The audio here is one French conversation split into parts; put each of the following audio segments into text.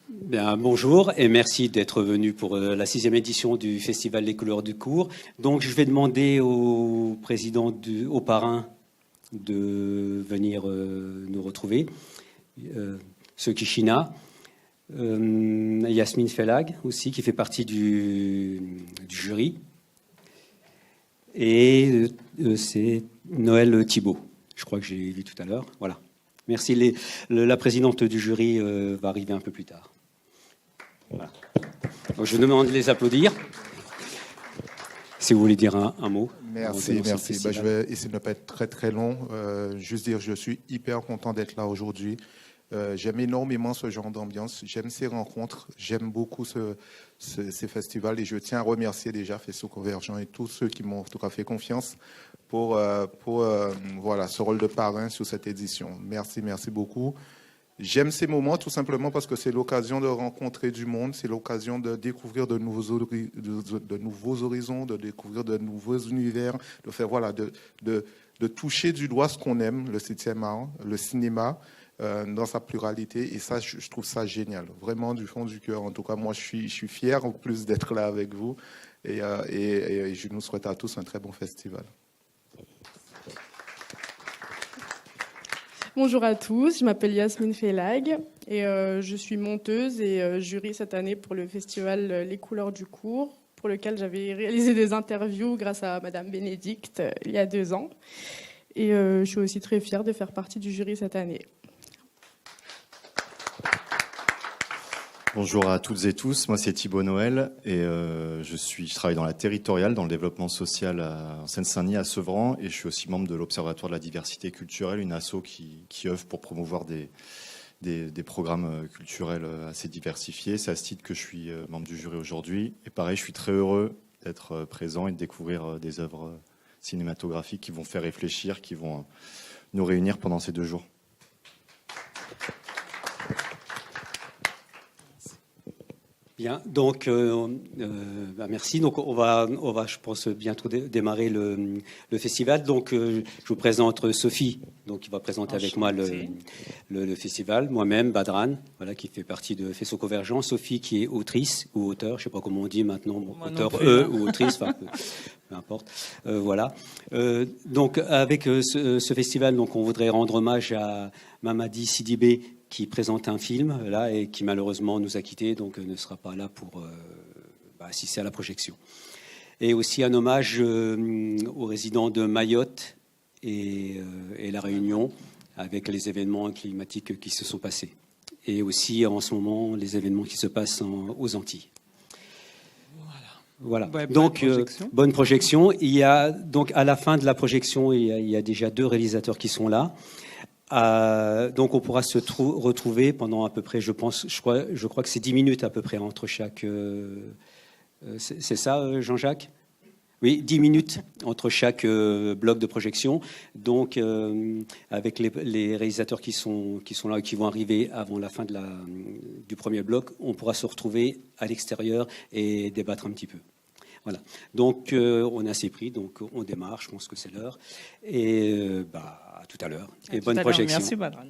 Bien, bonjour et merci d'être venu pour la 6e édition du Festival Les Couleurs du Cours. Donc, je vais demander au président, au parrain, de venir nous retrouver. Söki China, Yasmine Felag aussi, qui fait partie du jury. Et c'est Noël Thibault, je crois que j'ai vu tout à l'heure. Voilà. Merci. La présidente du jury va arriver un peu plus tard. Voilà. Donc, je demande de les applaudir. Si vous voulez dire un mot. Merci. Je vais essayer de ne pas être très très long. Juste dire, je suis hyper content d'être là aujourd'hui. J'aime énormément ce genre d'ambiance. J'aime ces rencontres. J'aime beaucoup ces festivals. Et je tiens à remercier déjà Faisceau Convergent et tous ceux qui m'ont en tout cas fait confiance pour voilà, ce rôle de parrain sur cette édition. Merci beaucoup. J'aime ces moments tout simplement parce que c'est l'occasion de rencontrer du monde, c'est l'occasion de découvrir de nouveaux horizons, de découvrir de nouveaux univers, de faire voilà, de toucher du doigt ce qu'on aime, le 7e art, le cinéma, dans sa pluralité. Et ça, je trouve ça génial, vraiment du fond du cœur. En tout cas, moi, je suis fier en plus d'être là avec vous et je nous souhaite à tous un très bon festival. Bonjour à tous, je m'appelle Yasmine Felag et je suis monteuse et jury cette année pour le festival Les Couleurs du Cours, pour lequel j'avais réalisé des interviews grâce à Madame Bénédicte il y a 2 ans. Et je suis aussi très fière de faire partie du jury cette année. Bonjour à toutes et tous, moi c'est Thibault Noël et je travaille dans la territoriale, dans le développement social en Seine-Saint-Denis, à Sevran, et je suis aussi membre de l'Observatoire de la diversité culturelle, une asso qui œuvre pour promouvoir des programmes culturels assez diversifiés. C'est à ce titre que je suis membre du jury aujourd'hui. Et pareil, je suis très heureux d'être présent et de découvrir des œuvres cinématographiques qui vont faire réfléchir, qui vont nous réunir pendant ces 2 jours. Bien, donc merci. Donc on va, je pense, bientôt démarrer le festival. Donc je vous présente Sophie, donc qui va présenter avec moi le festival. Moi-même, Badran, voilà, qui fait partie de Faisceau Convergent. Sophie, qui est autrice ou auteur, je ne sais pas comment on dit maintenant, auteur ou autrice, enfin, peu importe. Voilà. Donc avec ce festival, donc on voudrait rendre hommage à Mamadi Sidibé, qui présente un film là et qui malheureusement nous a quittés, donc ne sera pas là pour assister à la projection. Et aussi un hommage aux résidents de Mayotte et La Réunion, avec les événements climatiques qui se sont passés. Et aussi en ce moment les événements qui se passent aux Antilles. Voilà. Donc bonne projection. Il y a donc à la fin de la projection, il y a déjà 2 réalisateurs qui sont là. Donc on pourra se retrouver pendant à peu près, je crois que c'est 10 minutes à peu près entre chaque. C'est ça, Jean-Jacques ? Oui, 10 minutes entre chaque bloc de projection. Donc avec les réalisateurs qui sont là et qui vont arriver avant la fin du premier bloc, on pourra se retrouver à l'extérieur et débattre un petit peu. Voilà. Donc on a assez pris, donc on démarre. Je pense que c'est l'heure. Et à tout à l'heure. Et bonne projection. Merci, Badran.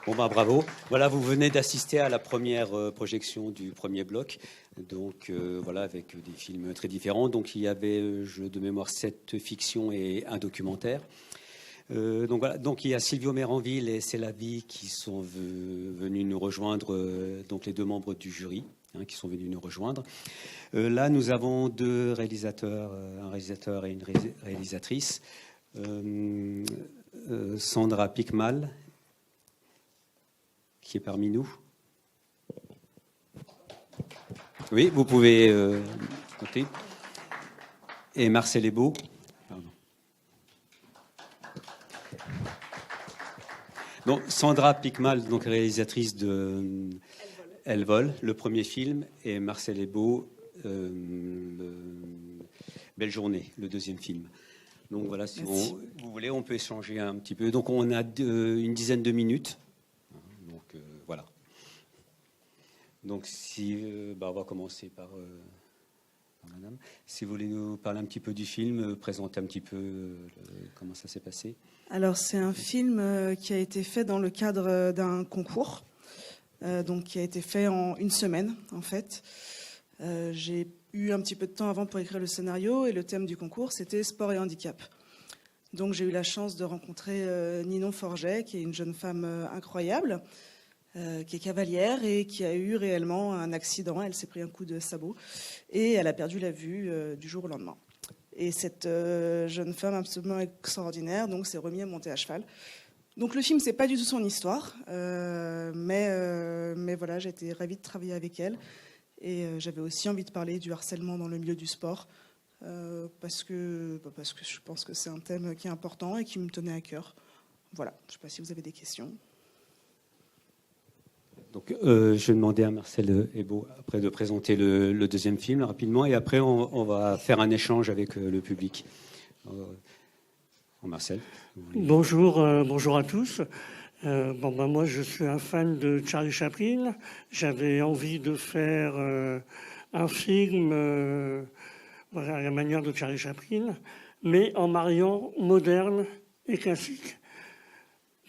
Bon bravo. Voilà, vous venez d'assister à la première projection du premier bloc. Donc voilà, avec des films très différents. Donc il y avait, de mémoire, 7 fictions et un documentaire. Donc voilà, donc il y a Silvio Méranville et C'est la vie qui sont venus nous rejoindre, donc les 2 membres du jury qui sont venus nous rejoindre. Là, nous avons 2 réalisateurs, un réalisateur et une réalisatrice, Sandra Picmal, qui est parmi nous. Oui, vous pouvez compter. Et Marcel Ebeau. Donc, Sandra Picmal, donc réalisatrice de Elle vole, le premier film, et Marcel Ebeau, Belle journée, le 2e film. Donc voilà, si vous voulez, on peut échanger un petit peu. Donc on a une dizaine de minutes. Donc voilà. Donc si, on va commencer par Madame. Si vous voulez nous parler un petit peu du film, présenter un petit peu comment ça s'est passé. Alors, c'est un film qui a été fait dans le cadre d'un concours, donc qui a été fait en une semaine, en fait. J'ai eu un petit peu de temps avant pour écrire le scénario, et le thème du concours, c'était sport et handicap. Donc, j'ai eu la chance de rencontrer Ninon Forget, qui est une jeune femme incroyable, qui est cavalière et qui a eu réellement un accident. Elle s'est pris un coup de sabot et elle a perdu la vue du jour au lendemain. Et cette jeune femme absolument extraordinaire donc s'est remise à monter à cheval. Donc le film, c'est pas du tout son histoire, mais voilà, j'ai été ravie de travailler avec elle. Et j'avais aussi envie de parler du harcèlement dans le milieu du sport, parce que je pense que c'est un thème qui est important et qui me tenait à cœur. Voilà, je ne sais pas si vous avez des questions. Donc, je vais demander à Marcel Hébault après de présenter le deuxième film rapidement, et après on va faire un échange avec le public. Marcel. Bonjour à tous. Moi, je suis un fan de Charlie Chaplin. J'avais envie de faire un film à la manière de Charlie Chaplin, mais en mariant moderne et classique.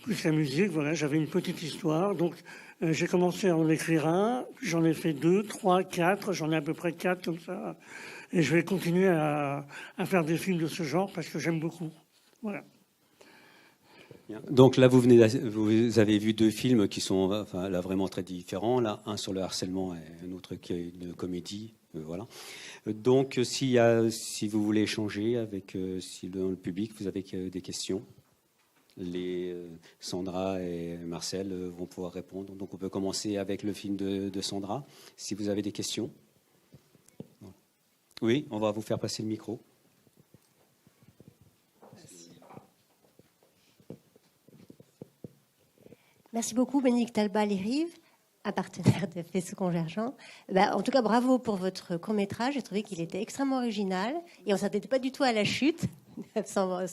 Plus la musique, voilà, j'avais une petite histoire. Donc, j'ai commencé à en écrire un, j'en ai fait 2, 3, 4, j'en ai à peu près 4 comme ça. Et je vais continuer à faire des films de ce genre parce que j'aime beaucoup. Voilà. Donc là, vous avez vu 2 films qui sont là vraiment très différents. Là, un sur le harcèlement et un autre qui est une comédie. Voilà. Donc, si vous voulez échanger avec dans le public, vous avez des questions. Sandra et Marcel vont pouvoir répondre. Donc, on peut commencer avec le film de Sandra, si vous avez des questions. Oui, on va vous faire passer le micro. Merci beaucoup, Bénédicte Alba-Les-Rives, un partenaire de Faisceau Convergent. En tout cas, bravo pour votre court-métrage. J'ai trouvé qu'il était extrêmement original et on ne s'attendait pas du tout à la chute, sans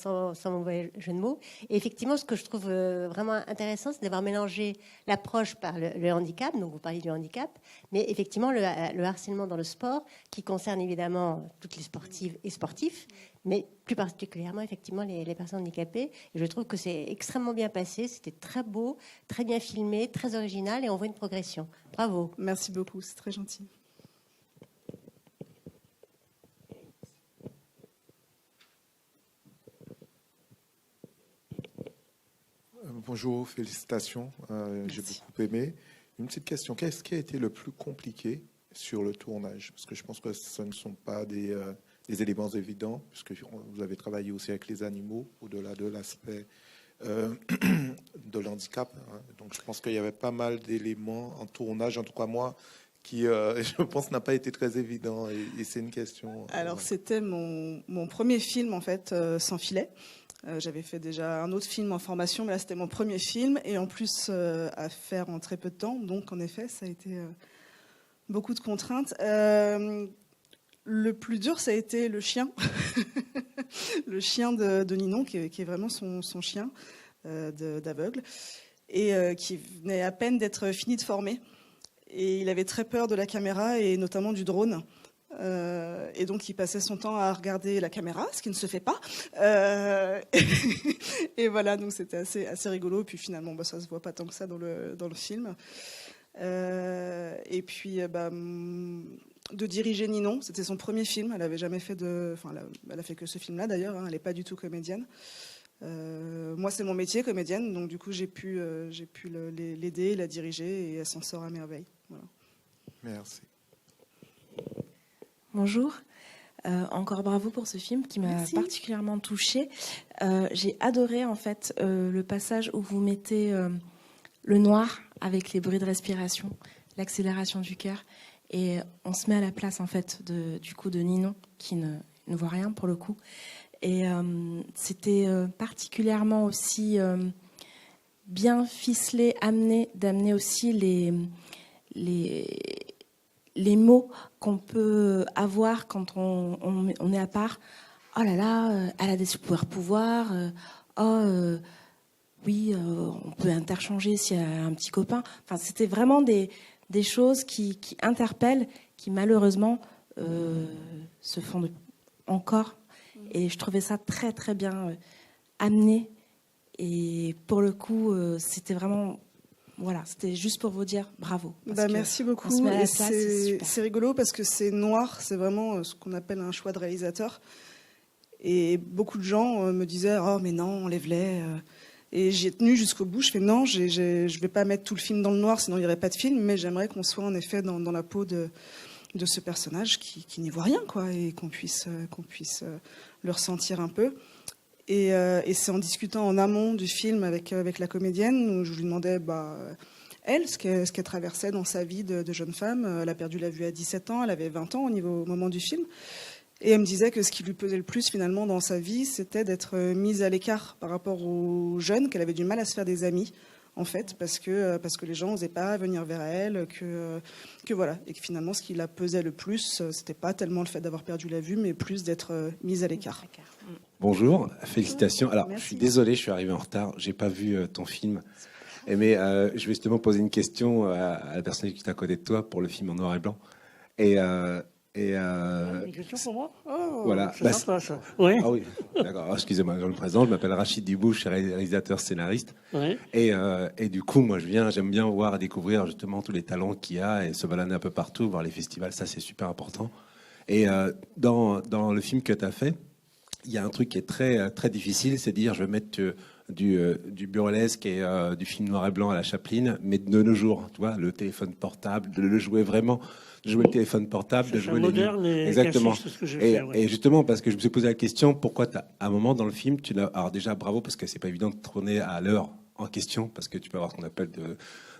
mauvais jeu de mots. Et effectivement, ce que je trouve vraiment intéressant, c'est d'avoir mélangé l'approche par le handicap. Donc, vous parliez du handicap, mais effectivement, le harcèlement dans le sport, qui concerne évidemment toutes les sportives et sportifs, mais plus particulièrement, effectivement, les personnes handicapées. Et je trouve que c'est extrêmement bien passé. C'était très beau, très bien filmé, très original, et on voit une progression. Bravo. Merci beaucoup, c'est très gentil. Bonjour, félicitations. J'ai beaucoup aimé. Une petite question. Qu'est-ce qui a été le plus compliqué sur le tournage? Parce que je pense que ce ne sont pas des éléments évidents, puisque vous avez travaillé aussi avec les animaux, au-delà de l'aspect de l'handicap. Donc je pense qu'il y avait pas mal d'éléments en tournage, en tout cas moi, qui, je pense, n'a pas été très évident. Et c'est une question... Alors, c'était mon premier film, en fait, sans filet. J'avais fait déjà un autre film en formation, mais là, c'était mon premier film. Et en plus, à faire en très peu de temps. Donc, en effet, ça a été beaucoup de contraintes. Le plus dur, ça a été le chien. Le chien de Ninon, qui est vraiment son chien d'aveugle. Et qui venait à peine d'être fini de former. Et il avait très peur de la caméra et notamment du drone. Et donc, il passait son temps à regarder la caméra, ce qui ne se fait pas. Et voilà, donc c'était assez rigolo. Et puis finalement, ça se voit pas tant que ça dans le film. Et puis, de diriger Ninon, c'était son premier film. Elle avait jamais fait elle a fait que ce film-là d'ailleurs. Elle n'est pas du tout comédienne. Moi, c'est mon métier, comédienne. Donc, du coup, j'ai pu l'aider, la diriger, et elle s'en sort à merveille. Voilà. Merci. Bonjour. Encore bravo pour ce film qui m'a particulièrement touchée. J'ai adoré en fait le passage où vous mettez le noir avec les bruits de respiration, l'accélération du cœur, et on se met à la place en fait de Ninon qui ne voit rien pour le coup. Et c'était particulièrement aussi bien ficelé, d'amener aussi les mots qu'on peut avoir quand on est à part. Oh là là, elle a des super pouvoirs. Oui, on peut interchanger si elle a un petit copain. Enfin, c'était vraiment des choses qui interpellent, qui malheureusement se font encore. Et je trouvais ça très, très bien amené. Et pour le coup, c'était vraiment... Voilà, c'était juste pour vous dire bravo. Merci beaucoup. C'est rigolo parce que c'est noir, c'est vraiment ce qu'on appelle un choix de réalisateur. Et beaucoup de gens me disaient « Oh, mais non, enlève-les ». Et j'ai tenu jusqu'au bout. Je fais « Non, je ne vais pas mettre tout le film dans le noir, sinon il n'y aurait pas de film. Mais j'aimerais qu'on soit en effet dans la peau de ce personnage qui n'y voit rien, quoi, et qu'on puisse le ressentir un peu. » Et c'est en discutant en amont du film avec la comédienne où je lui demandais elle, ce qu'elle traversait dans sa vie de jeune femme. Elle a perdu la vue à 17 ans, elle avait 20 ans au moment du film. Et elle me disait que ce qui lui pesait le plus finalement dans sa vie, c'était d'être mise à l'écart par rapport aux jeunes, qu'elle avait du mal à se faire des amis, en fait, parce que les gens n'osaient pas venir vers elle, que voilà. Et que finalement, ce qui la pesait le plus, c'était pas tellement le fait d'avoir perdu la vue, mais plus d'être mise à l'écart. Bonjour, félicitations. Alors, merci. Je suis désolé, je suis arrivé en retard, j'ai pas vu ton film. Mais je vais justement poser une question à la personne qui est à côté de toi pour le film en noir et blanc. Une question pour moi? Voilà. C'est sympa, ça. Oui. Ah oui, d'accord. Excusez-moi, je me présente. Je m'appelle Rachid Dibouche, je suis réalisateur scénariste. Oui. Et du coup, moi, j'aime bien voir et découvrir justement tous les talents qu'il y a et se balader un peu partout, voir les festivals. Ça, c'est super important. Et dans le film que tu as fait, il y a un truc qui est très, très difficile, c'est de dire je vais mettre du burlesque et du film noir et blanc à la Chaplin, mais de nos jours, tu vois, le téléphone portable, de le jouer vraiment, de jouer le téléphone portable, de jouer moderne et exactement. Cassé, c'est ce que j'ai fait, ouais. Et justement, parce que je me suis posé la question, pourquoi à un moment dans le film, alors déjà bravo parce que c'est pas évident de tourner à l'heure en question, parce que tu peux avoir ce qu'on appelle de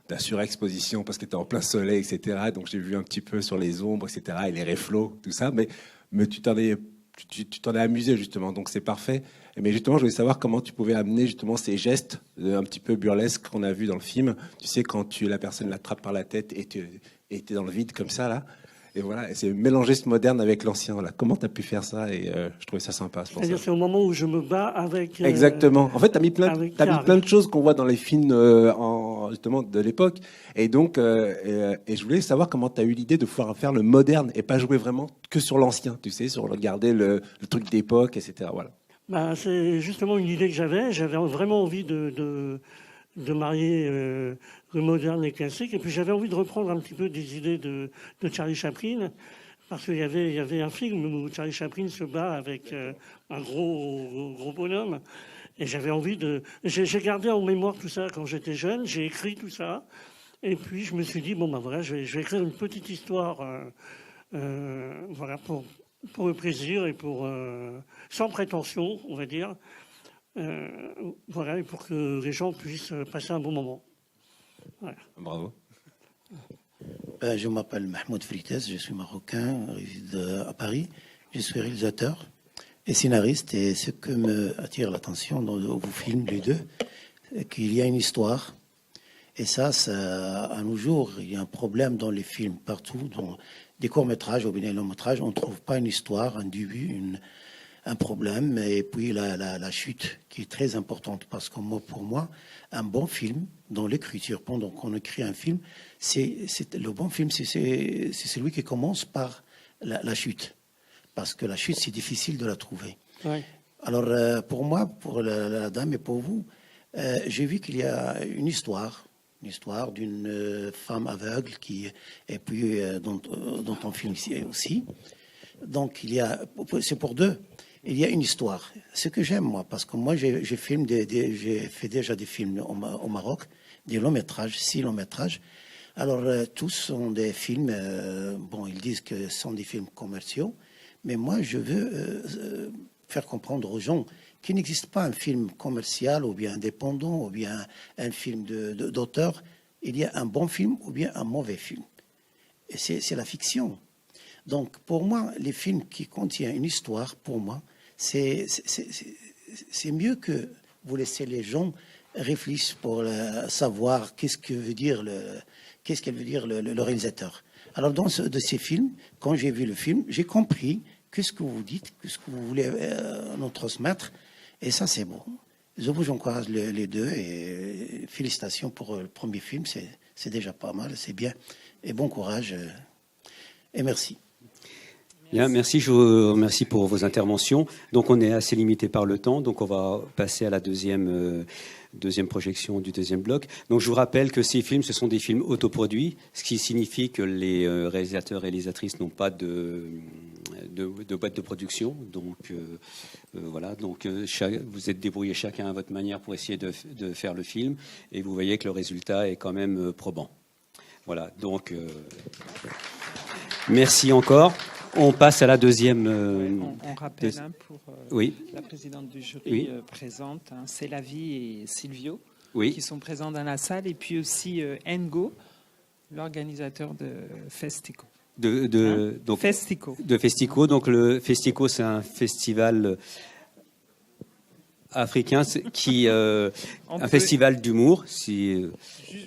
la surexposition parce que tu es en plein soleil, etc. Donc j'ai vu un petit peu sur les ombres, etc. et les reflots, tout ça, mais tu t'en es amusé justement, donc c'est parfait. Mais justement, je voulais savoir comment tu pouvais amener justement ces gestes un petit peu burlesques qu'on a vus dans le film. Tu sais, quand la personne l'attrape par la tête et t'es dans le vide comme ça, là. Et voilà, c'est mélanger ce moderne avec l'ancien. Voilà. Comment tu as pu faire ça? Et je trouvais ça sympa. C'est-à-dire, c'est au moment où je me bats avec... Exactement. En fait, tu as mis plein de choses qu'on voit dans les films justement de l'époque. Et donc, et je voulais savoir comment tu as eu l'idée de pouvoir faire le moderne et pas jouer vraiment que sur l'ancien, tu sais, sur regarder le truc d'époque, etc. Voilà. C'est justement une idée que j'avais. J'avais vraiment envie de marier le moderne et classique. Et puis j'avais envie de reprendre un petit peu des idées de Charlie Chaplin, parce qu'il y avait un film où Charlie Chaplin se bat avec un gros bonhomme. Et j'avais envie de... J'ai gardé en mémoire tout ça quand j'étais jeune. J'ai écrit tout ça. Et puis je me suis dit, voilà, je vais écrire une petite histoire voilà, pour le plaisir et pour sans prétention, on va dire. Voilà, et pour que les gens puissent passer un bon moment. Voilà. Bravo. Je m'appelle Mahmoud Frites, je suis marocain, réside à Paris. Je suis réalisateur et scénariste. Et ce que me attire l'attention dans vos films, les deux, c'est qu'il y a une histoire. Et ça, à nos jours, il y a un problème dans les films, partout, dans des courts-métrages ou bien des longs-métrages, on ne trouve pas une histoire, un début, un problème, et puis la chute qui est très importante, parce que pour moi, un bon film, dans l'écriture, pendant qu'on écrit un film, le bon film, c'est celui qui commence par la chute, parce que la chute, c'est difficile de la trouver. Ouais. Alors, pour moi, pour la dame et pour vous, j'ai vu qu'il y a une histoire d'une femme aveugle et puis dont on filme ici aussi. Donc c'est pour deux. Il y a une histoire. Ce que j'aime moi, parce que moi j'ai fait déjà des films au Maroc, des longs métrages, 6 longs métrages. Alors tous sont des films. Ils disent que ce sont des films commerciaux, mais moi je veux faire comprendre aux gens qu'il n'existe pas un film commercial ou bien indépendant ou bien un film d'auteur. Il y a un bon film ou bien un mauvais film. Et c'est la fiction. Donc pour moi, les films qui contiennent une histoire, pour moi, c'est mieux que vous laissez les gens réfléchir pour savoir qu'est-ce qu'elle veut dire le réalisateur. Alors dans de ces films, quand j'ai vu le film, j'ai compris qu'est-ce que vous dites, qu'est-ce que vous voulez nous transmettre. Et ça, c'est bon. Je vous encourage les deux et félicitations pour le premier film. C'est déjà pas mal, c'est bien. Et bon courage et merci. Bien, merci, je vous remercie pour vos interventions. Donc on est assez limité par le temps, donc on va passer à la deuxième projection du deuxième bloc. Donc je vous rappelle que ces films, ce sont des films autoproduits, ce qui signifie que les réalisateurs et réalisatrices n'ont pas de boîte de production. Donc voilà, donc vous êtes débrouillés chacun à votre manière pour essayer de faire le film, et vous voyez que le résultat est quand même probant. Voilà, donc merci encore. On passe à la deuxième. On rappelle pour oui. la présidente du jury oui. présente, c'est Lavie et Silvio oui. qui sont présents dans la salle, et puis aussi Ngo, l'organisateur de Festico. Donc, Festico. De Festico. Donc le Festico, c'est un festival africain un festival d'humour. Si,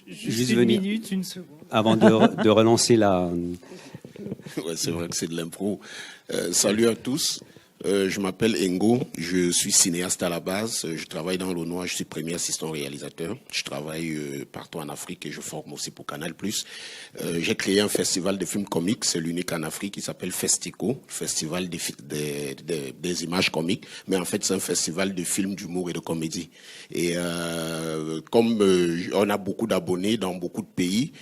juste une minute, une seconde. Avant de relancer la. Ouais, c'est vrai que c'est de l'impro. Salut à tous. Je m'appelle Ngo, je suis cinéaste à la base, je travaille dans l'ONOA, je suis premier assistant réalisateur, je travaille partout en Afrique et je forme aussi pour Canal+. J'ai créé un festival de films comiques, c'est l'unique en Afrique, qui s'appelle Festico, festival des images comiques, mais en fait c'est un festival de films d'humour et de comédie. Et comme on a beaucoup d'abonnés dans beaucoup de pays,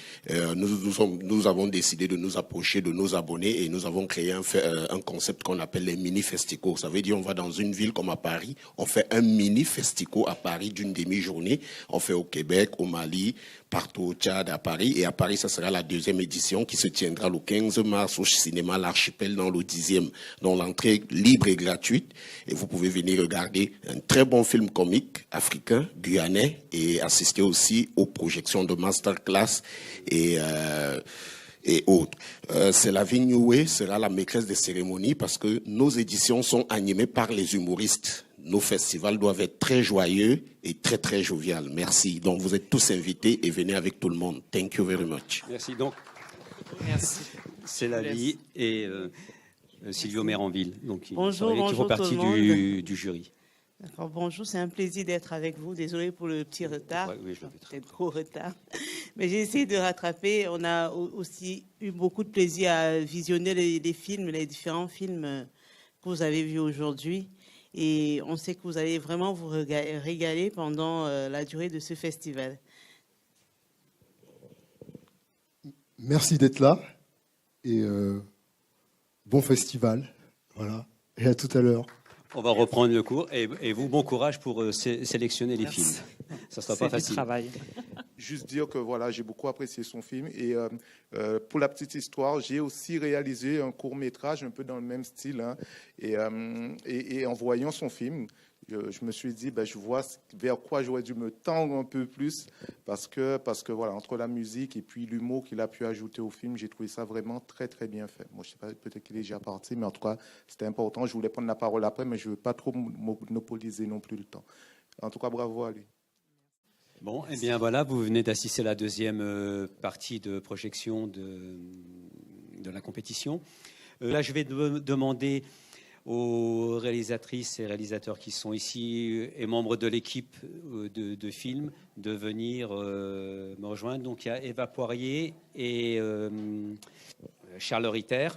nous avons décidé de nous approcher de nos abonnés et nous avons créé un concept qu'on appelle les mini-festivals. Ça veut dire on va dans une ville comme à Paris, on fait un mini festico à Paris d'une demi-journée. On fait au Québec, au Mali, partout au Tchad, à Paris. Et à Paris, ça sera la deuxième édition qui se tiendra le 15 mars au cinéma L'Archipel dans le 10e. Donc l'entrée libre et gratuite. Et vous pouvez venir regarder un très bon film comique africain, guyanais, et assister aussi aux projections de masterclass et autres. C'est la Vignoue sera la maîtresse des cérémonies parce que nos éditions sont animées par les humoristes. Nos festivals doivent être très joyeux et très très jovial. Merci. Donc vous êtes tous invités et venez avec tout le monde. Thank you very much. Merci. Donc, merci. C'est Lavie et Silvio Méranville, donc qui font partie du jury. D'accord, bonjour, c'est un plaisir d'être avec vous. Désolé pour le petit retard, c'est gros retard. Mais j'ai essayé de rattraper. On a aussi eu beaucoup de plaisir à visionner les films, les différents films que vous avez vus aujourd'hui. Et on sait que vous allez vraiment vous régaler pendant la durée de ce festival. Merci d'être là et bon festival. Voilà. Et à tout à l'heure. On va reprendre le cours et vous, bon courage pour sélectionner les films. Ça ne sera pas facile. Travail. Juste dire que voilà, j'ai beaucoup apprécié son film et pour la petite histoire, j'ai aussi réalisé un court-métrage un peu dans le même style. Hein, et en voyant son film, je me suis dit, je vois vers quoi j'aurais dû me tendre un peu plus parce que voilà, entre la musique et puis l'humour qu'il a pu ajouter au film, j'ai trouvé ça vraiment très très bien fait. Moi, je sais pas, peut-être qu'il est déjà parti, mais en tout cas, c'était important. Je voulais prendre la parole après, mais je veux pas trop monopoliser non plus le temps. En tout cas, bravo à lui. Bon, eh bien voilà, vous venez d'assister à la deuxième partie de projection de la compétition. Là, je vais demander aux réalisatrices et réalisateurs qui sont ici et membres de l'équipe de film de venir me rejoindre. Donc il y a Eva Poirier et Charles Ritter.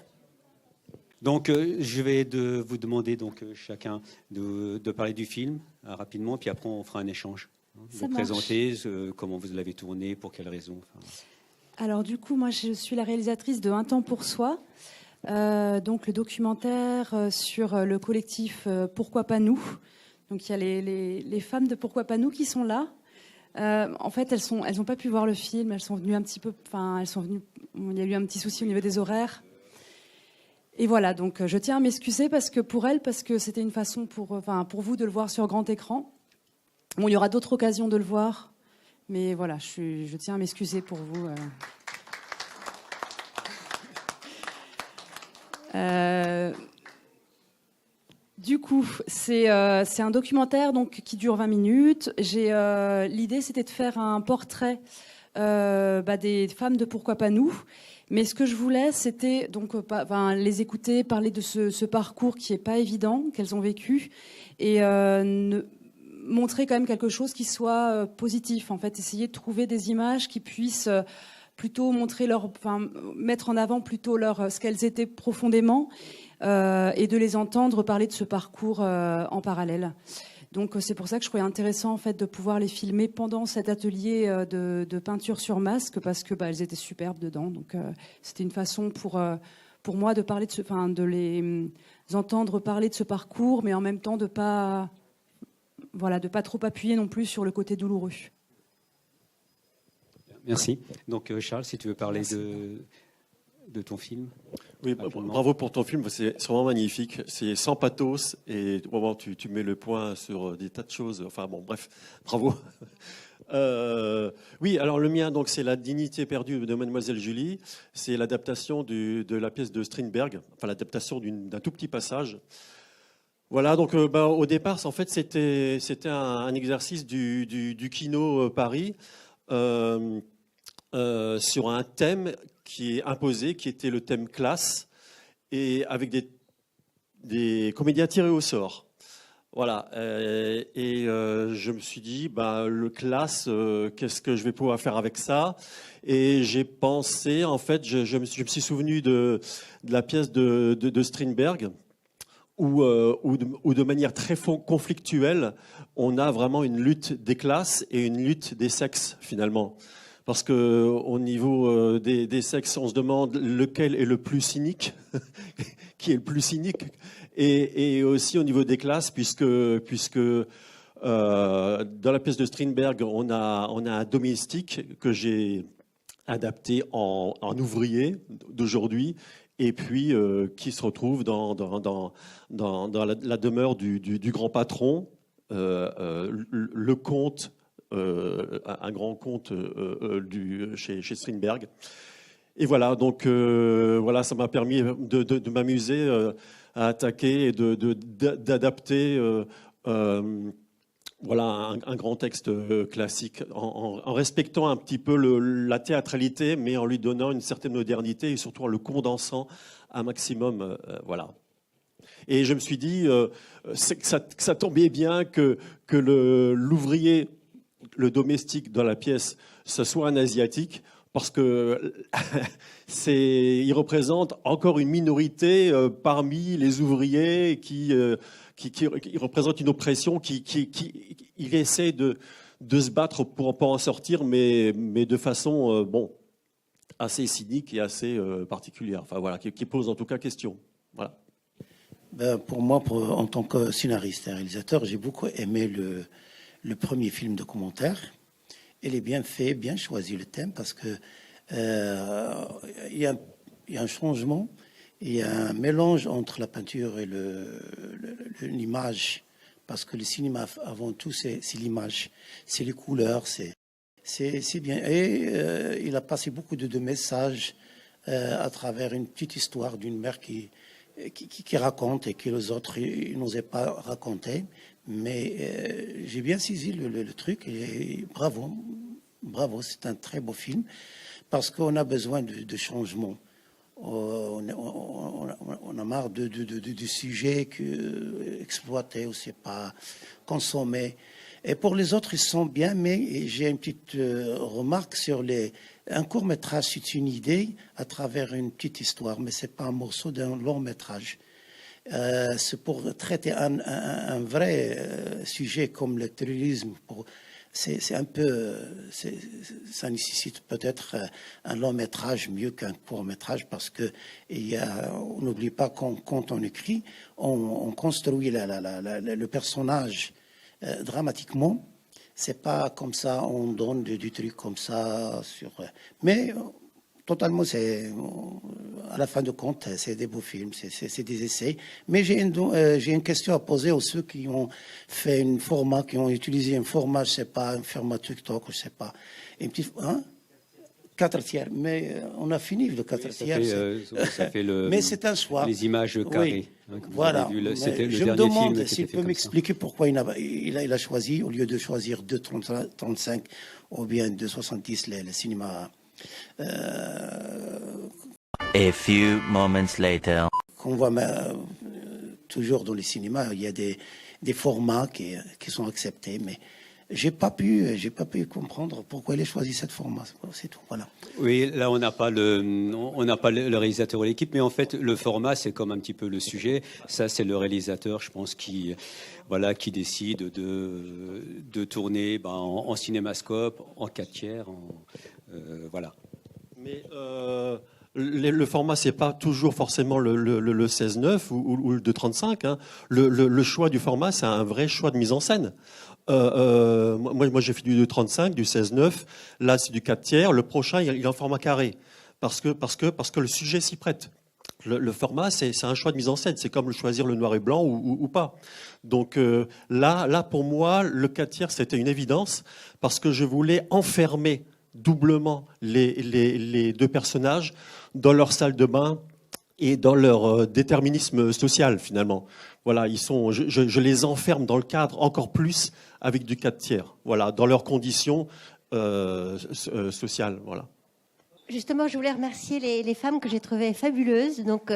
Donc je vais vous demander donc chacun de parler du film rapidement, puis après on fera un échange. Vous présenter comment vous l'avez tourné, pour quelles raisons. Alors du coup, moi je suis la réalisatrice de Un temps pour soi. Donc le documentaire sur le collectif Pourquoi pas nous. Donc il y a les femmes de Pourquoi pas nous qui sont là. En fait, elles n'ont pas pu voir le film. Elles sont venues un petit peu. Enfin, il y a eu un petit souci au niveau des horaires. Et voilà. Donc je tiens à m'excuser parce que c'était une façon pour vous de le voir sur grand écran. Bon, il y aura d'autres occasions de le voir, mais voilà, je tiens à m'excuser pour vous. Du coup, c'est un documentaire donc qui dure 20 minutes. L'idée, c'était de faire un portrait des femmes de Pourquoi pas nous. Mais ce que je voulais, c'était donc les écouter, parler de ce parcours qui est pas évident qu'elles ont vécu et montrer quand même quelque chose qui soit positif. En fait, essayer de trouver des images qui puissent plutôt mettre en avant plutôt ce qu'elles étaient profondément, et de les entendre parler de ce parcours en parallèle. Donc c'est pour ça que je trouvais intéressant en fait de pouvoir les filmer pendant cet atelier de peinture sur masque, parce que elles étaient superbes dedans. Donc c'était une façon pour moi de parler de les entendre parler de ce parcours, mais en même temps de pas trop appuyer non plus sur le côté douloureux. Merci. Donc Charles, si tu veux parler de ton film. Oui, bravo pour ton film, c'est vraiment magnifique. C'est sans pathos et au moment tu mets le point sur des tas de choses. Enfin bon, bref, bravo. Oui, alors le mien, donc c'est La dignité perdue de Mademoiselle Julie. C'est l'adaptation de la pièce de Strindberg, enfin l'adaptation d'un tout petit passage. Voilà, donc au départ, en fait, c'était un exercice du Kino Paris sur un thème qui est imposé, qui était le thème classe, et avec des comédiens tirés au sort. Voilà, je me suis dit, le classe, qu'est-ce que je vais pouvoir faire avec ça? Et j'ai pensé, en fait, je me suis souvenu de la pièce de Strindberg, où de manière très conflictuelle, on a vraiment une lutte des classes et une lutte des sexes, finalement. Parce qu'au niveau des sexes, on se demande lequel est le plus cynique, qui est le plus cynique, et aussi au niveau des classes, puisque dans la pièce de Strindberg, on a un domestique que j'ai adapté en ouvrier d'aujourd'hui, et puis qui se retrouve dans la demeure du grand patron, le comte. Un grand conte chez Strindberg. Et voilà, donc ça m'a permis de m'amuser à attaquer et d'adapter un grand texte classique en respectant un petit peu la théâtralité, mais en lui donnant une certaine modernité et surtout en le condensant un maximum. Voilà. Et je me suis dit que ça tombait bien que l'ouvrier, le domestique dans la pièce, ce soit un Asiatique, parce que il représente encore une minorité parmi les ouvriers qui représente une oppression il essaie de se battre pour en sortir, mais de façon assez cynique et assez particulière. Enfin voilà, qui pose en tout cas question. Voilà. Pour moi, en tant que scénariste et réalisateur, j'ai beaucoup aimé le premier film documentaire. Il est bien fait, bien choisi le thème, parce que il y a un changement, il y a un mélange entre la peinture et l'image, parce que le cinéma, avant tout, c'est l'image, c'est les couleurs, c'est bien. Et il a passé beaucoup de messages à travers une petite histoire d'une mère qui raconte et que les autres n'osaient pas raconter. Mais j'ai bien saisi le truc et bravo, c'est un très beau film parce qu'on a besoin de changement. On a marre de sujets exploités ou c'est pas consommés. Et pour les autres, ils sont bien, mais j'ai une petite remarque sur un court-métrage, c'est une idée à travers une petite histoire, mais c'est pas un morceau d'un long-métrage. C'est pour traiter un vrai sujet comme le terrorisme. C'est un peu, ça nécessite peut-être un long métrage mieux qu'un court métrage parce que on n'oublie pas quand on écrit, on construit le personnage dramatiquement. C'est pas comme ça, on donne du truc comme ça mais totalement, à la fin de compte, c'est des beaux films, c'est des essais. Mais j'ai une question à poser aux ceux qui ont fait un format, qui ont utilisé un format, je sais pas, un format TikTok, je sais pas, une petite, 4/3. Mais on a fini le 4/3. Ça fait mais c'est un choix. Les images carrées. Oui. Voilà. Je me demande s'il peut m'expliquer pourquoi il a choisi, au lieu de choisir 2,35 ou bien 2,70 le cinéma. A few moments later. Qu'on voit toujours dans les cinémas, il y a des formats qui sont acceptés, mais j'ai pas pu comprendre pourquoi il a choisi cette format. C'est tout. Voilà. Oui, là on n'a pas le réalisateur ou l'équipe, mais en fait le format c'est comme un petit peu le sujet. Ça c'est le réalisateur, je pense, qui décide de tourner en cinémascope, en 4/3, voilà. Mais le format, c'est pas toujours forcément le 16-9 ou le 2-35. Hein. Le choix du format, c'est un vrai choix de mise en scène. Moi, j'ai fait du 2-35, du 16-9. Là, c'est du 4/3. Le prochain, il est en format carré parce que le sujet s'y prête. Le format, c'est un choix de mise en scène. C'est comme choisir le noir et blanc ou pas. Donc là, pour moi, le 4/3, c'était une évidence parce que je voulais enfermer doublement les deux personnages dans leur salle de bain et dans leur déterminisme social, finalement. Voilà, je les enferme dans le cadre encore plus avec du 4/3, voilà, dans leurs conditions sociales. Voilà. Justement, je voulais remercier les femmes que j'ai trouvées fabuleuses, donc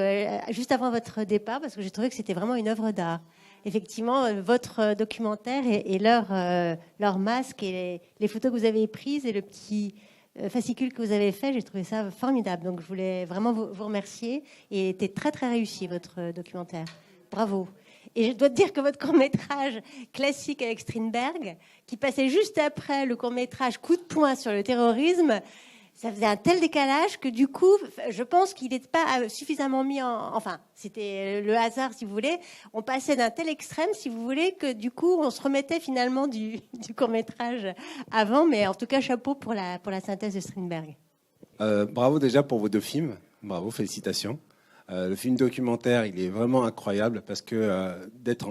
juste avant votre départ, parce que j'ai trouvé que c'était vraiment une œuvre d'art. Effectivement, votre documentaire et leur masque et les photos que vous avez prises et le petit fascicule que vous avez fait, j'ai trouvé ça formidable. Donc, je voulais vraiment vous remercier et était très, très réussi, votre documentaire. Bravo. Et je dois te dire que votre court-métrage classique avec Strindberg, qui passait juste après le court-métrage Coup de poing sur le terrorisme, ça faisait un tel décalage que du coup, je pense qu'il n'était pas suffisamment mis en... Enfin, c'était le hasard, si vous voulez. On passait d'un tel extrême, si vous voulez, que du coup, on se remettait finalement du court-métrage avant. Mais en tout cas, chapeau pour la synthèse de Strindberg. Bravo déjà pour vos 2 films. Bravo, félicitations. Le film documentaire, il est vraiment incroyable parce que d'être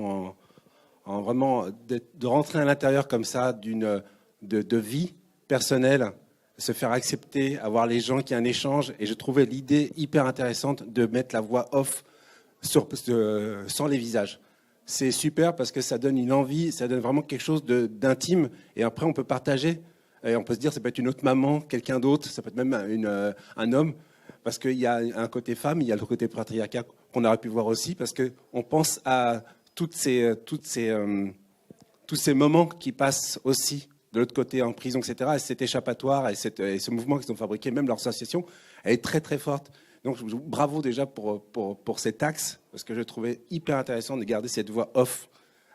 de rentrer à l'intérieur comme ça de vie personnelle, se faire accepter, avoir les gens qui ont un échange. Et je trouvais l'idée hyper intéressante de mettre la voix off sans les visages. C'est super parce que ça donne une envie, ça donne vraiment quelque chose d'intime. Et après, on peut partager. Et on peut se dire, ça peut être une autre maman, quelqu'un d'autre, ça peut être même un homme. Parce qu'il y a un côté femme, il y a le côté patriarcat qu'on aurait pu voir aussi. Parce qu'on pense à tous ces moments qui passent aussi de l'autre côté en prison, etc. Et cet échappatoire et ce mouvement qu'ils ont fabriqué, même leur association, elle est très très forte. Donc bravo déjà pour cet axe, parce que je trouvais hyper intéressant de garder cette voix off,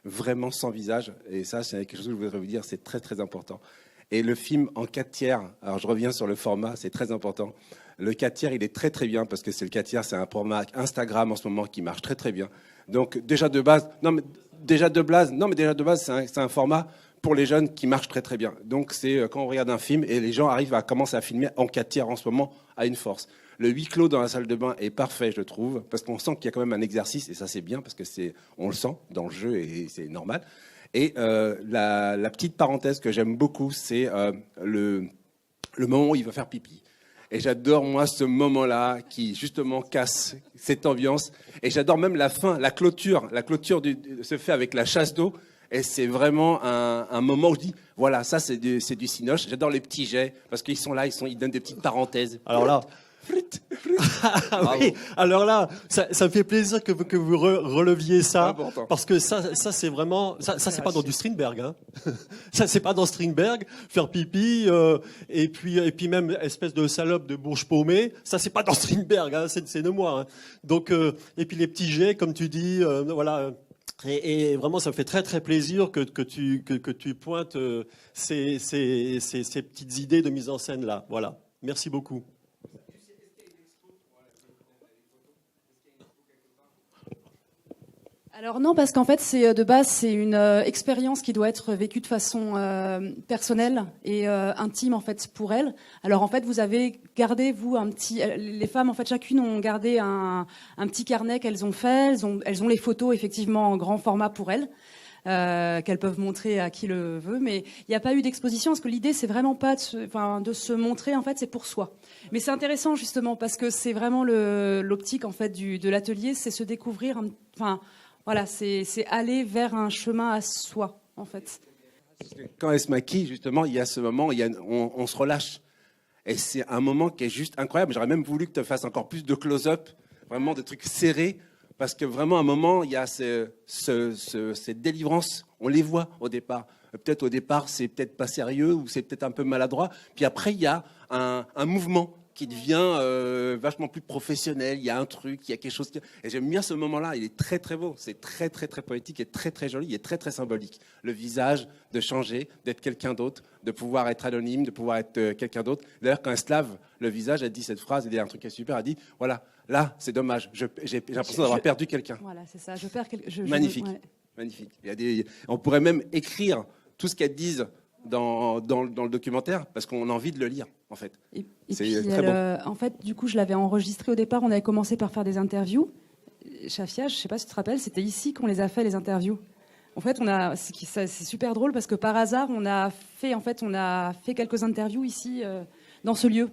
vraiment sans visage. Et ça, c'est quelque chose que je voudrais vous dire, c'est très très important. Et le film en 4/3, alors je reviens sur le format, c'est très important. Le 4/3, il est très très bien, parce que c'est le 4/3, c'est un format Instagram en ce moment qui marche très très bien. Donc déjà de base, c'est un format pour les jeunes qui marche très très bien. Donc c'est quand on regarde un film et les gens arrivent à commencer à filmer en 4/3 en ce moment à une force. Le huis clos dans la salle de bain est parfait, je trouve, parce qu'on sent qu'il y a quand même un exercice, et ça c'est bien, parce que on le sent dans le jeu et c'est normal. Et la petite parenthèse que j'aime beaucoup, c'est le moment où il va faire pipi. Et j'adore, moi, ce moment-là qui, justement, casse cette ambiance. Et j'adore même la fin, la clôture. La clôture se fait avec la chasse d'eau. Et c'est vraiment un moment où je dis, voilà, ça, c'est du cinoche. J'adore les petits jets, parce qu'ils sont là, ils donnent des petites parenthèses. Alors là... oui. Alors là, ça me fait plaisir que vous releviez ça, parce que ça c'est vraiment, ça c'est pas dans du Strindberg, hein. Ça c'est pas dans Strindberg, faire pipi et puis même espèce de salope de bourge paumée, ça c'est pas dans Strindberg, hein, c'est de moi. Hein. Donc et puis les petits jets, comme tu dis, voilà. Et vraiment, ça me fait très très plaisir que tu pointes ces petites idées de mise en scène là. Voilà. Merci beaucoup. Alors non, parce qu'en fait, de base, c'est une expérience qui doit être vécue de façon personnelle et intime en fait pour elles. Alors en fait, vous avez gardé les femmes en fait chacune ont gardé un petit carnet qu'elles ont fait. Elles ont les photos effectivement en grand format pour elles. Qu'elles peuvent montrer à qui le veut, mais il n'y a pas eu d'exposition parce que l'idée c'est vraiment pas de se montrer, en fait c'est pour soi. Mais c'est intéressant justement parce que c'est vraiment l'optique en fait de l'atelier, c'est se découvrir, voilà, c'est aller vers un chemin à soi, en fait. Quand elle se maquille, justement, il y a ce moment, on se relâche. Et c'est un moment qui est juste incroyable. J'aurais même voulu que tu fasses encore plus de close-up, vraiment des trucs serrés, parce que vraiment, à un moment, il y a cette délivrance. On les voit au départ. peut-être au départ, c'est peut-être pas sérieux ou c'est peut-être un peu maladroit. Puis après, il y a un mouvement qui devient vachement plus professionnel. Il y a un truc, il y a quelque chose. Et j'aime bien ce moment-là. Il est très, très beau. C'est très, très, très poétique et très, très joli. Il est très, très symbolique. Le visage, de changer, d'être quelqu'un d'autre, de pouvoir être anonyme, de pouvoir être quelqu'un d'autre. D'ailleurs, quand elle se lave le visage, elle dit cette phrase, elle dit un truc qui est super. Elle dit, voilà, là, c'est dommage. J'ai l'impression d'avoir perdu quelqu'un. Voilà, c'est ça. Je perds Magnifique. Ouais. Magnifique. On pourrait même écrire tout ce qu'elles disent dans le documentaire, parce qu'on a envie de le lire, en fait. C'est très bon. En fait, du coup, je l'avais enregistré au départ. On avait commencé par faire des interviews. Shafia, je ne sais pas si tu te rappelles, c'était ici qu'on les a fait, les interviews. En fait, c'est super drôle parce que par hasard, on a fait quelques interviews ici, dans ce lieu,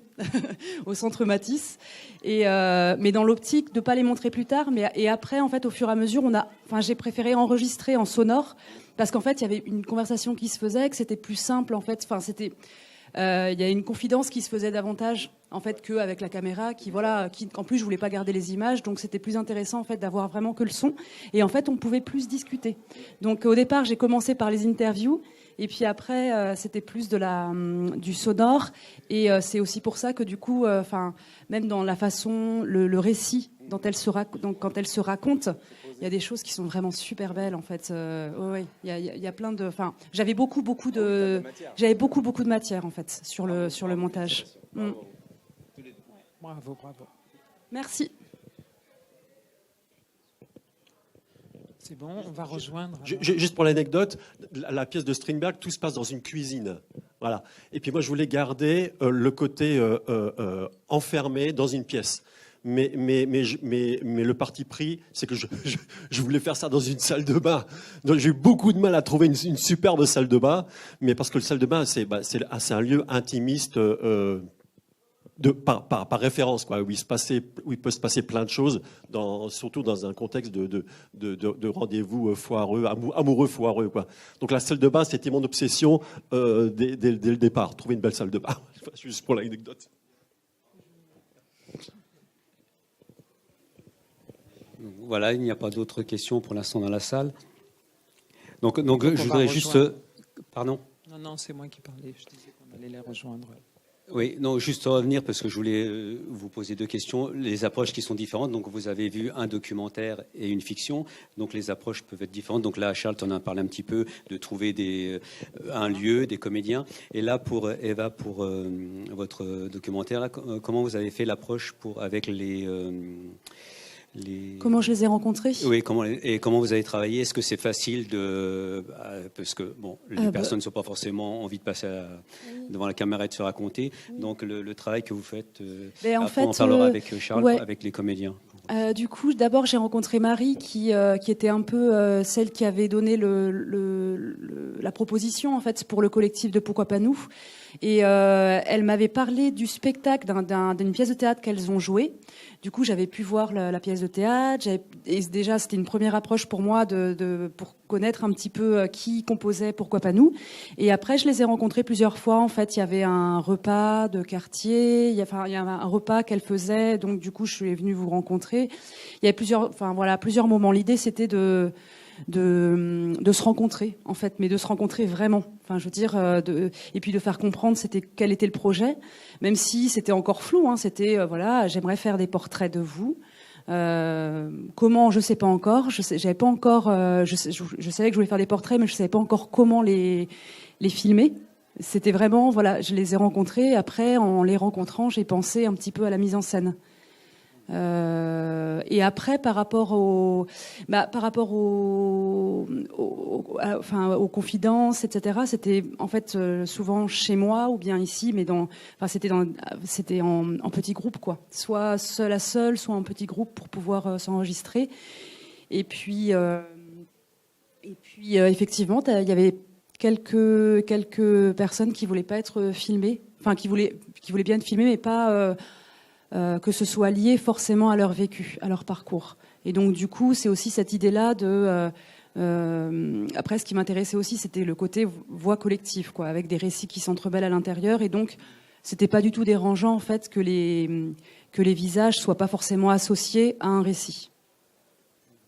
au centre Matisse. Mais dans l'optique de ne pas les montrer plus tard. Et après, en fait, au fur et à mesure, j'ai préféré enregistrer en sonore. Parce qu'en fait, il y avait une conversation qui se faisait, que c'était plus simple, en fait. Enfin, il y a une confidence qui se faisait davantage, en fait, qu'avec la caméra, en plus, je voulais pas garder les images, donc c'était plus intéressant, en fait, d'avoir vraiment que le son. Et en fait, on pouvait plus discuter. Donc, au départ, j'ai commencé par les interviews. Et puis après, c'était plus du sonore. Et c'est aussi pour ça que, du coup, même dans la façon, le récit quand elle se raconte, il y a des choses qui sont vraiment super belles, en fait. Il y a plein de... J'avais beaucoup de matière, en fait, sur le montage. Bravo, bravo. Merci. C'est bon, on va rejoindre. Juste pour l'anecdote, la pièce de Strindberg, tout se passe dans une cuisine. Voilà. Et puis moi, je voulais garder le côté enfermé dans une pièce. Mais le parti pris, c'est que je voulais faire ça dans une salle de bain. Donc j'ai eu beaucoup de mal à trouver une superbe salle de bain, mais parce que le salle de bain, c'est un lieu intimiste par référence, quoi, où il peut se passer plein de choses, surtout dans un contexte de rendez-vous foireux, amoureux foireux, quoi. Donc la salle de bain, c'était mon obsession dès le départ, trouver une belle salle de bain. Juste pour l'anecdote. Voilà, il n'y a pas d'autres questions pour l'instant dans la salle. Donc je voudrais juste... Pardon ? Non, c'est moi qui parlais. Je disais qu'on allait les rejoindre. Oui, non, juste revenir parce que je voulais vous poser deux questions. Les approches qui sont différentes. Donc vous avez vu un documentaire et une fiction. Donc les approches peuvent être différentes. Donc là, Charles, tu en as parlé un petit peu, de trouver un lieu, des comédiens. Et là, pour Eva, pour votre documentaire, là, comment vous avez fait l'approche avec les... Comment je les ai rencontrés ? Oui, comment vous avez travaillé ? Est-ce que c'est facile parce que les personnes ne sont pas forcément envie de passer devant la caméra et de se raconter. Donc le travail que vous faites, après on parlera avec Charles, avec les comédiens. Du coup, d'abord j'ai rencontré Marie qui était un peu celle qui avait donné la proposition en fait pour le collectif de Pourquoi pas nous. Et elle m'avait parlé du spectacle d'une pièce de théâtre qu'elles ont jouée. Du coup, j'avais pu voir la pièce de théâtre. Et déjà, c'était une première approche pour moi pour connaître un petit peu qui composait Pourquoi pas nous. Et après, je les ai rencontrés plusieurs fois. En fait, il y avait un repas de quartier. Il y avait un repas qu'elle faisait. Donc, du coup, je suis venue vous rencontrer. Il y avait plusieurs moments. L'idée, c'était de se rencontrer, en fait, mais de se rencontrer vraiment. Enfin, je veux dire, et puis de faire comprendre quel était le projet, même si c'était encore flou. C'était, j'aimerais faire des portraits de vous. Comment, je sais pas encore. Je savais que je voulais faire des portraits, mais je savais pas encore comment les filmer. C'était vraiment, je les ai rencontrés. Après, en les rencontrant, j'ai pensé un petit peu à la mise en scène. Et après, par rapport aux confidences, etc. C'était en fait souvent chez moi ou bien ici, mais c'était en petits groupes, quoi. Soit seul à seul, soit en petits groupes pour pouvoir s'enregistrer. Et puis effectivement, il y avait quelques personnes qui voulaient pas être filmées, enfin qui voulaient bien être filmées, mais pas que ce soit lié forcément à leur vécu, à leur parcours. Et donc, du coup, c'est aussi cette idée-là après, ce qui m'intéressait aussi, c'était le côté voix collective, quoi, avec des récits qui s'entremêlent à l'intérieur. Et donc, c'était pas du tout dérangeant, en fait, que les visages soient pas forcément associés à un récit.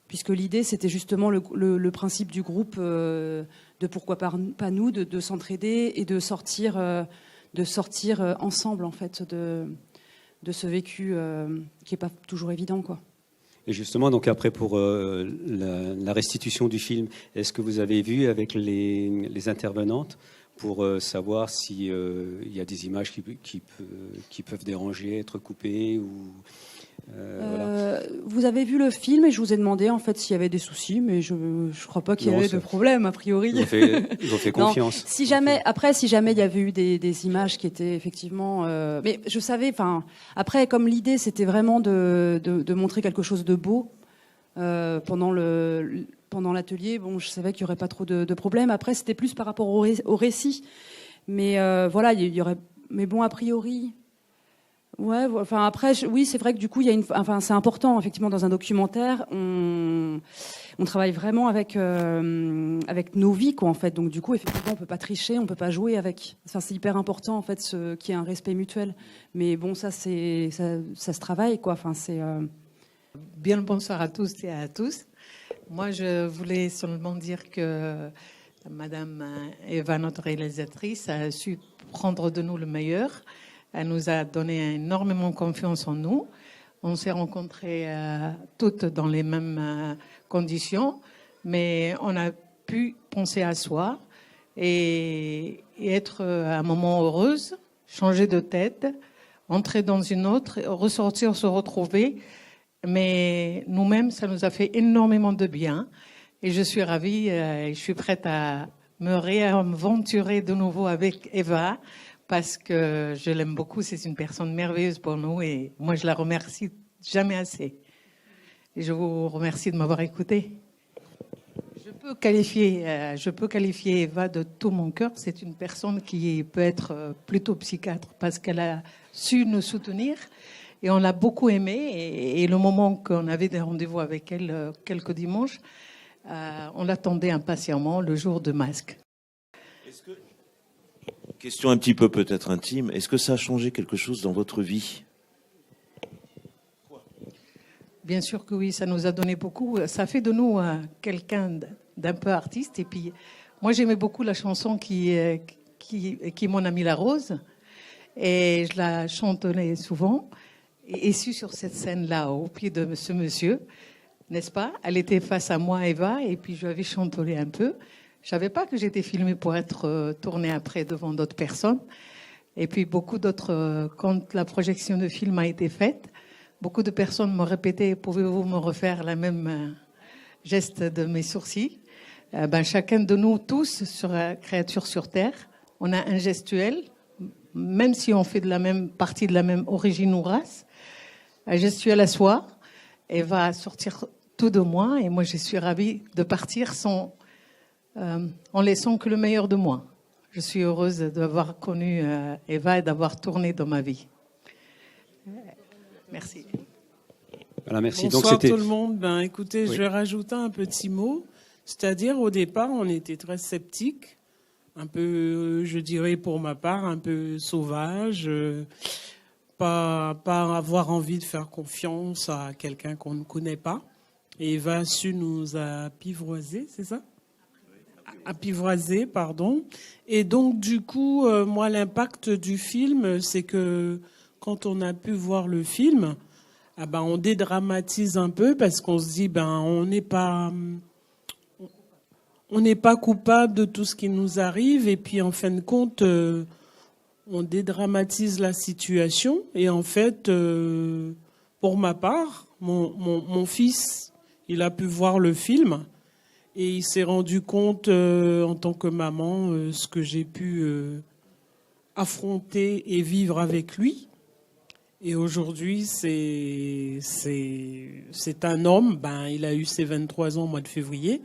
puisque l'idée, c'était justement le principe du groupe de pourquoi pas nous, de s'entraider et de sortir ensemble, en fait, de ce vécu qui n'est pas toujours évident, quoi. Et justement, donc après, pour la restitution du film, est-ce que vous avez vu avec les intervenantes pour savoir s'il y a des images qui peuvent déranger, être coupées ou, voilà. Vous avez vu le film et je vous ai demandé en fait s'il y avait des soucis, mais je crois pas qu'il y avait de problème a priori. Ils ont fait confiance. Non, si jamais il y avait eu des images qui étaient effectivement, mais je savais. Enfin, après, comme l'idée c'était vraiment de montrer quelque chose de beau pendant l'atelier, bon, je savais qu'il y aurait pas trop de problèmes. Après, c'était plus par rapport au récit, mais voilà, il y aurait. Mais bon, a priori. Ouais, enfin après, oui, c'est vrai que du coup, il y a c'est important effectivement dans un documentaire, on travaille vraiment avec nos vies, quoi, en fait. Donc du coup, effectivement, on peut pas tricher, on peut pas jouer avec. Enfin, c'est hyper important en fait, qu'il y ait un respect mutuel. Mais bon, ça se travaille, quoi. Enfin, c'est. Bien le bonsoir à tous et à tous. Moi, je voulais seulement dire que Madame Eva, notre réalisatrice, a su prendre de nous le meilleur. Elle nous a donné énormément confiance en nous. On s'est rencontrés toutes dans les mêmes conditions, mais on a pu penser à soi et être à un moment heureuse, changer de tête, entrer dans une autre, ressortir, se retrouver. Mais nous-mêmes, ça nous a fait énormément de bien. Et je suis ravie et je suis prête à me réaventurer de nouveau avec Eva, parce que je l'aime beaucoup, c'est une personne merveilleuse pour nous et moi je la remercie jamais assez. Et je vous remercie de m'avoir écouté. Je peux qualifier Eva de tout mon cœur. C'est une personne qui peut être plutôt psychiatre parce qu'elle a su nous soutenir et on l'a beaucoup aimée. Et le moment qu'on avait des rendez-vous avec elle quelques dimanches, on l'attendait impatiemment le jour de masque. Question un petit peu peut-être intime. Est-ce que ça a changé quelque chose dans votre vie ? Bien sûr que oui, ça nous a donné beaucoup. Ça fait de nous quelqu'un d'un peu artiste. Et puis, moi, j'aimais beaucoup la chanson qui Mon ami la rose. Et je la chantonnais souvent. Et suis sur cette scène-là, au pied de ce monsieur, n'est-ce pas ? Elle était face à moi, Eva, et puis je lui avais chantonné un peu. Je savais pas que j'étais filmée pour être tournée après devant d'autres personnes. Et puis beaucoup d'autres, quand la projection de film a été faite, beaucoup de personnes m'ont répété, pouvez-vous me refaire la même geste de mes sourcils ? Chacun de nous tous, sur Créature sur Terre, on a un gestuel, même si on fait partie de la même origine ou race, un gestuel à soi, et va sortir tout de moi. Et moi, je suis ravie de partir en laissant que le meilleur de moi. Je suis heureuse d'avoir connu Eva et d'avoir tourné dans ma vie. Merci. Voilà, merci. Bonsoir tout le monde. Écoutez, je vais rajouter un petit mot. C'est-à-dire, au départ, on était très sceptiques, un peu, je dirais pour ma part, un peu sauvage, pas avoir envie de faire confiance à quelqu'un qu'on ne connaît pas. Et Eva a su nous apprivoiser, c'est ça ? Apprivoiser, pardon. Et donc, du coup, moi, l'impact du film, c'est que quand on a pu voir le film, on dédramatise un peu parce qu'on se dit, on n'est pas coupable de tout ce qui nous arrive. Et puis, en fin de compte, on dédramatise la situation. Et en fait, pour ma part, mon fils, il a pu voir le film. Et il s'est rendu compte, en tant que maman, ce que j'ai pu affronter et vivre avec lui. Et aujourd'hui, c'est un homme. Il a eu ses 23 ans au mois de février.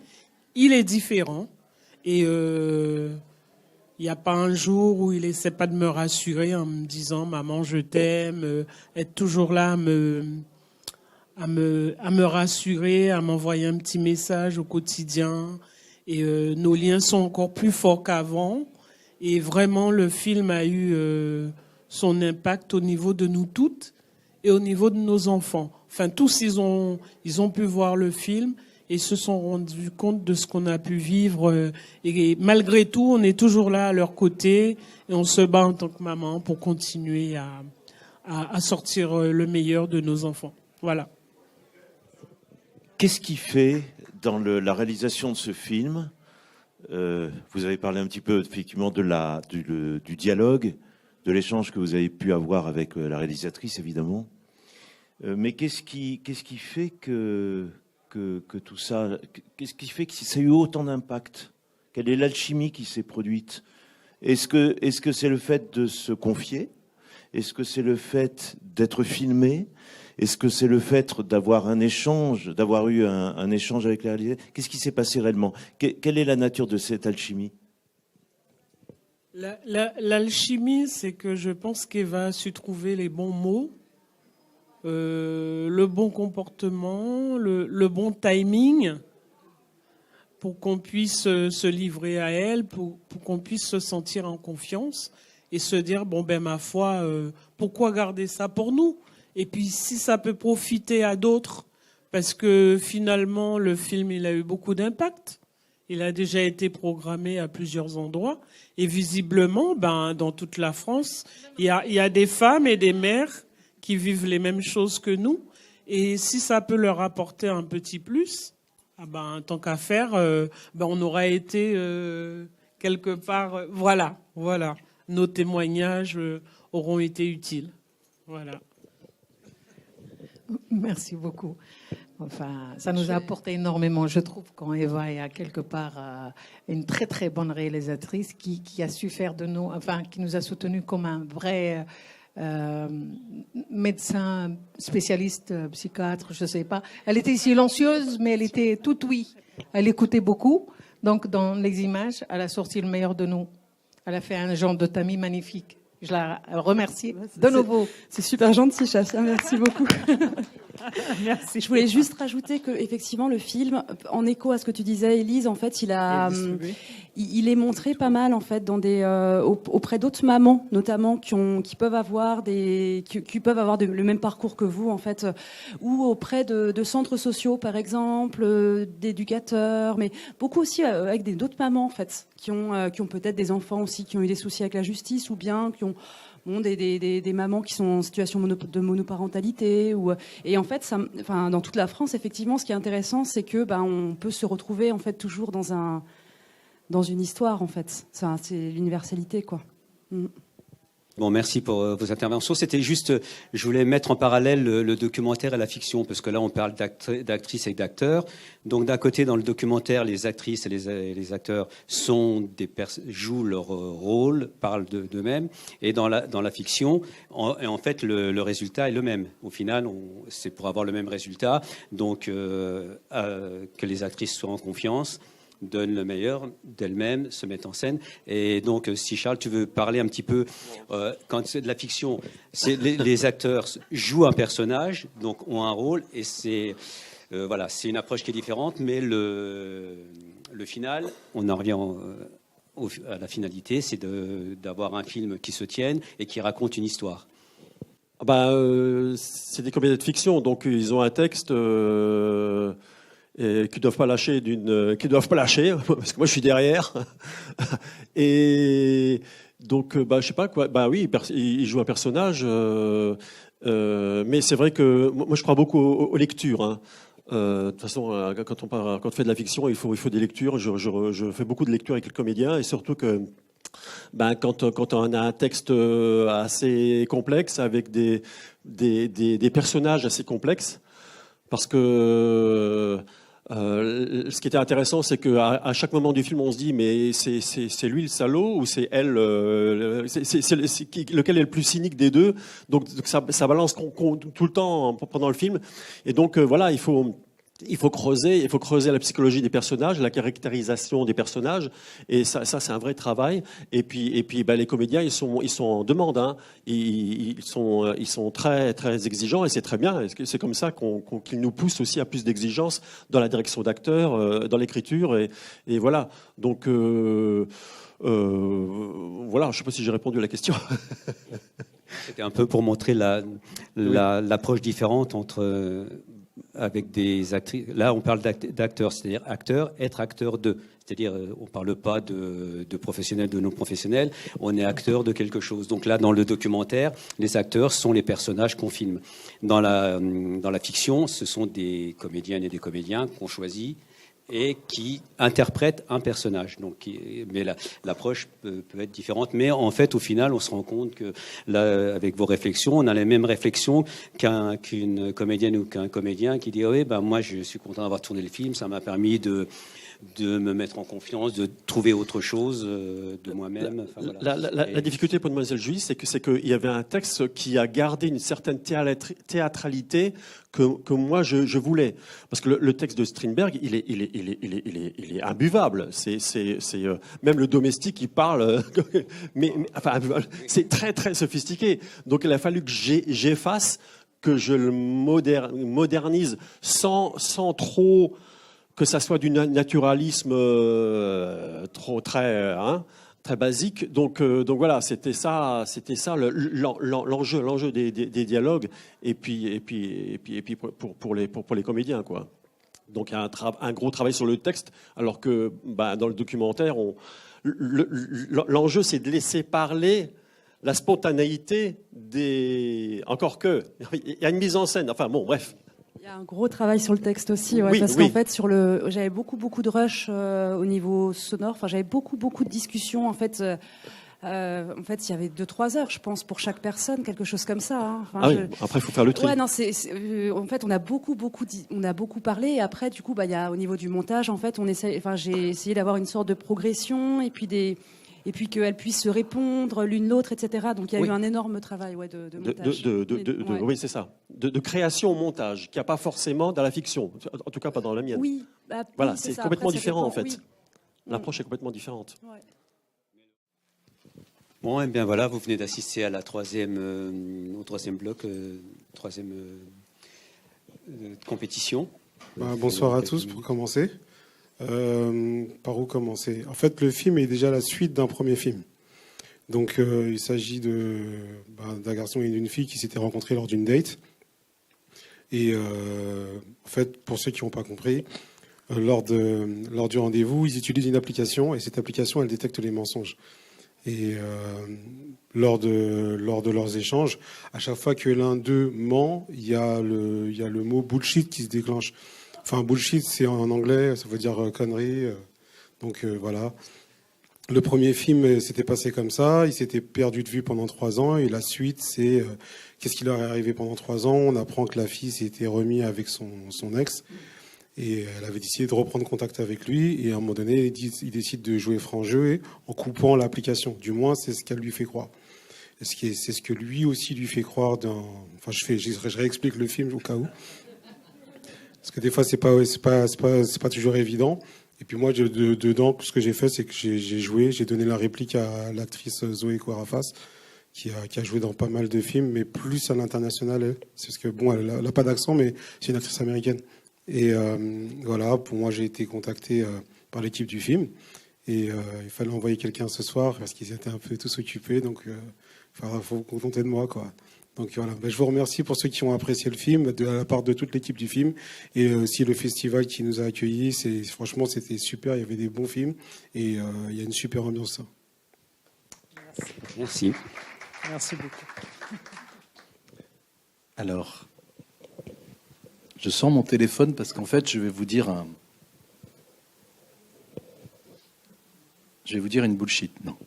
Il est différent. Et il n'y a pas un jour où il essaie pas de me rassurer en me disant « Maman, je t'aime », être toujours là à me rassurer, à m'envoyer un petit message au quotidien. Et nos liens sont encore plus forts qu'avant. Et vraiment, le film a eu son impact au niveau de nous toutes et au niveau de nos enfants. Enfin, tous, ils ont pu voir le film. et se sont rendus compte de ce qu'on a pu vivre. Et malgré tout, on est toujours là à leur côté et on se bat en tant que maman pour continuer à sortir le meilleur de nos enfants. Voilà. Qu'est-ce qui fait dans la réalisation de ce film, vous avez parlé un petit peu effectivement du dialogue, de l'échange que vous avez pu avoir avec la réalisatrice évidemment, mais qu'est-ce qui fait que tout ça, qu'est-ce qui fait que ça a eu autant d'impact? Quelle est l'alchimie qui s'est produite? Est-ce que c'est le fait de se confier? Est-ce que c'est le fait d'être filmé? Est-ce que c'est le fait d'avoir un échange, d'avoir eu un échange avec les réalisateurs? Qu'est-ce qui s'est passé réellement? Quelle est la nature de cette alchimie? L'alchimie, c'est que je pense qu'Eva a su trouver les bons mots, le bon comportement, le bon timing pour qu'on puisse se livrer à elle, pour qu'on puisse se sentir en confiance et se dire, bon ben ma foi, pourquoi garder ça pour nous? Et puis si ça peut profiter à d'autres, parce que finalement le film il a eu beaucoup d'impact, il a déjà été programmé à plusieurs endroits et visiblement dans toute la France il y a des femmes et des mères qui vivent les mêmes choses que nous, et si ça peut leur apporter un petit plus, tant qu'à faire, on aura été quelque part, voilà, nos témoignages auront été utiles, voilà. Merci beaucoup. Enfin, ça nous a apporté énormément. Je trouve qu'en Eva est quelque part une très très bonne réalisatrice qui a su faire de nous, enfin, qui nous a soutenus comme un vrai médecin, spécialiste, psychiatre, je sais pas. Elle était silencieuse, mais elle était toute oui. Elle écoutait beaucoup. Donc, dans les images, elle a sorti le meilleur de nous. Elle a fait un genre de tamis magnifique. Je la remercie de nouveau. C'est super gentil, Chacha. Merci beaucoup. Merci. Je voulais juste rajouter que effectivement le film, en écho à ce que tu disais, Élise, en fait, il est montré pas mal en fait dans auprès d'autres mamans, notamment qui peuvent avoir le même parcours que vous en fait, ou auprès de centres sociaux par exemple, d'éducateurs, mais beaucoup aussi avec d'autres mamans en fait qui ont peut-être des enfants aussi qui ont eu des soucis avec la justice ou bien qui ont des mamans qui sont en situation de monoparentalité et en fait dans toute la France effectivement ce qui est intéressant c'est que on peut se retrouver en fait toujours dans une histoire en fait, c'est l'universalité quoi. Bon, merci pour vos interventions. C'était juste, je voulais mettre en parallèle le documentaire et la fiction, parce que là, on parle d'actrices et d'acteurs. Donc, d'un côté, dans le documentaire, les actrices et les acteurs jouent leur rôle, parlent d'eux-mêmes. Et dans la fiction, en fait, le résultat est le même. Au final, c'est pour avoir le même résultat. Donc, que les actrices soient en confiance, donnent le meilleur d'elles-mêmes, se mettent en scène. Et donc, si Charles, tu veux parler un petit peu, quand c'est de la fiction, les acteurs jouent un personnage, donc ont un rôle, et c'est une approche qui est différente, mais le final, on en revient à la finalité, c'est d'avoir un film qui se tienne et qui raconte une histoire. C'est des comédies de fiction, donc ils ont un texte et qui doivent pas lâcher parce que moi je suis derrière et donc je sais pas quoi, oui, il joue un personnage mais c'est vrai que moi je crois beaucoup aux lectures hein. De toute façon quand on fait de la fiction il faut des lectures, je fais beaucoup de lectures avec les comédiens et surtout que quand on a un texte assez complexe avec des personnages assez complexes, parce que ce qui était intéressant, c'est qu'à chaque moment du film, on se dit mais c'est lui le salaud ou c'est elle lequel est le plus cynique des deux. Donc ça balance tout le temps pendant le film. Et donc voilà, il faut creuser la psychologie des personnages, la caractérisation des personnages, et ça c'est un vrai travail. Et puis les comédiens ils sont en demande, hein. Ils sont très très exigeants et c'est très bien. C'est comme ça qu'ils nous poussent aussi à plus d'exigences dans la direction d'acteurs, dans l'écriture et voilà. Donc voilà, je sais pas si j'ai répondu à la question. C'était un peu pour montrer l'approche différente entre avec des actrices. Là, on parle d'acteurs, c'est-à-dire acteurs, être acteur de. C'est-à-dire, on ne parle pas de professionnels, de non-professionnels, on est acteur de quelque chose. Donc là, dans le documentaire, les acteurs sont les personnages qu'on filme. Dans la fiction, ce sont des comédiennes et des comédiens qu'on choisit et qui interprètent un personnage. Donc, mais l'approche peut être différente. Mais en fait, au final, on se rend compte que là, avec vos réflexions, on a les mêmes réflexions qu'une comédienne ou qu'un comédien qui dit « Oui, ben, moi, je suis content d'avoir tourné le film, ça m'a permis de me mettre en confiance, de trouver autre chose de moi-même. » Enfin, voilà. La difficulté pour Mademoiselle Julie, c'est qu'il y avait un texte qui a gardé une certaine théâtralité que moi je voulais. Parce que le texte de Strindberg, il est imbuvable. C'est même le domestique, il parle, mais enfin, c'est très très sophistiqué. Donc il a fallu que j'efface, que je le modernise sans trop que ça soit du naturalisme très basique. Donc voilà, c'était ça l'enjeu des dialogues et puis pour les comédiens, quoi. Donc il y a un gros travail sur le texte, alors que dans le documentaire, l'enjeu c'est de laisser parler la spontanéité encore que il y a une mise en scène. Enfin bon, bref. Il y a un gros travail sur le texte aussi, ouais, parce qu'en fait, j'avais beaucoup de rush au niveau sonore. Enfin, j'avais beaucoup de discussions. En fait, il y avait 2-3 heures, je pense, pour chaque personne, quelque chose comme ça. Hein. Enfin, après, il faut faire le tri. Ouais, non, en fait, on a beaucoup parlé. Et après, du coup, il y a au niveau du montage, en fait, j'ai essayé d'avoir une sorte de progression et puis qu'elles puissent se répondre l'une l'autre, etc. Donc il y a eu un énorme travail de montage. Oui, c'est ça. De création au montage, qu'il n'y a pas forcément dans la fiction, en tout cas pas dans la mienne. Oui, voilà, oui, c'est ça. complètement Après, différent en fait. Oui. L'approche est complètement différente. Ouais. Bon, et bien voilà, vous venez d'assister à au troisième bloc, troisième compétition. Bonsoir à tous pour commencer. Par où commencer? En fait, le film est déjà la suite d'un premier film. Donc, il s'agit d'un garçon et d'une fille qui s'étaient rencontrés lors d'une date. Et en fait, pour ceux qui n'ont pas compris, lors du rendez-vous, ils utilisent une application et cette application, elle détecte les mensonges. Et lors de leurs échanges, à chaque fois que l'un d'eux ment, il y a le mot bullshit qui se déclenche. Enfin, bullshit, c'est en anglais, ça veut dire connerie. Donc voilà. Le premier film s'était passé comme ça. Il s'était perdu de vue pendant 3 ans. Et la suite, c'est qu'est-ce qui leur est arrivé pendant 3 ans. On apprend que la fille s'était remise avec son ex. Et elle avait décidé de reprendre contact avec lui. Et à un moment donné, il décide de jouer franc jeu en coupant l'application. Du moins, c'est ce qu'elle lui fait croire. Et c'est ce que lui aussi lui fait croire Enfin, je réexplique le film au cas où. Parce que des fois, c'est pas toujours évident. Et puis moi, dedans, ce que j'ai fait, c'est que j'ai donné la réplique à l'actrice Zoé Kouarafas, qui a joué dans pas mal de films, mais plus à l'international. C'est parce que bon, elle a pas d'accent, mais c'est une actrice américaine. Et voilà, pour moi, j'ai été contacté par l'équipe du film. Et il fallait envoyer quelqu'un ce soir, parce qu'ils étaient un peu tous occupés. Donc, il faut vous contenter de moi, quoi. Donc voilà, je vous remercie pour ceux qui ont apprécié le film, de la part de toute l'équipe du film, et aussi le festival qui nous a accueillis. Franchement, c'était super, il y avait des bons films, et il y a une super ambiance. Merci. Merci beaucoup. Alors, je sors mon téléphone parce qu'en fait, je vais vous dire une bullshit. Non.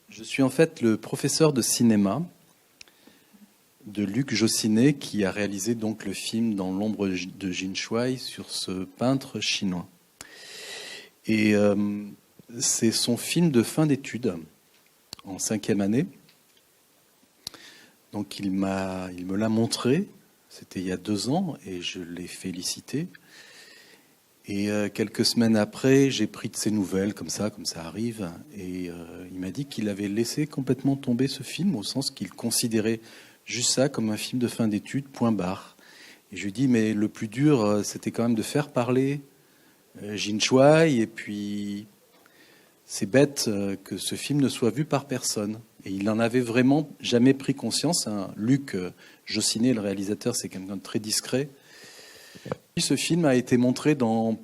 Je suis en fait le professeur de cinéma de Luc Jossinet, qui a réalisé donc le film Dans l'ombre de Jin Shuai sur ce peintre chinois. Et c'est son film de fin d'études en 5e année. Donc il me l'a montré, c'était il y a 2 ans, et je l'ai félicité. Et quelques semaines après, j'ai pris de ses nouvelles, comme ça arrive, et il m'a dit qu'il avait laissé complètement tomber ce film, au sens qu'il considérait juste ça comme un film de fin d'études, point barre. Et je lui ai dit, mais le plus dur, c'était quand même de faire parler Jin Shuai, et puis c'est bête que ce film ne soit vu par personne. Et il n'en avait vraiment jamais pris conscience. Luc Jossinet, le réalisateur, c'est quelqu'un de très discret. Ce film a été montré dans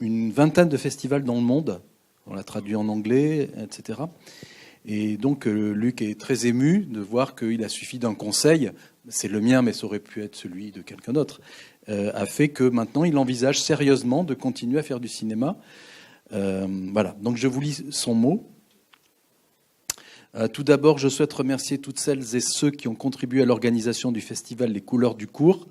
une vingtaine de festivals dans le monde. On l'a traduit en anglais, etc. Et donc Luc est très ému de voir qu'il a suffi d'un conseil, c'est le mien mais ça aurait pu être celui de quelqu'un d'autre, a fait que maintenant il envisage sérieusement de continuer à faire du cinéma. Voilà, donc je vous lis son mot. Tout d'abord, je souhaite remercier toutes celles et ceux qui ont contribué à l'organisation du festival Les Couleurs du Cours.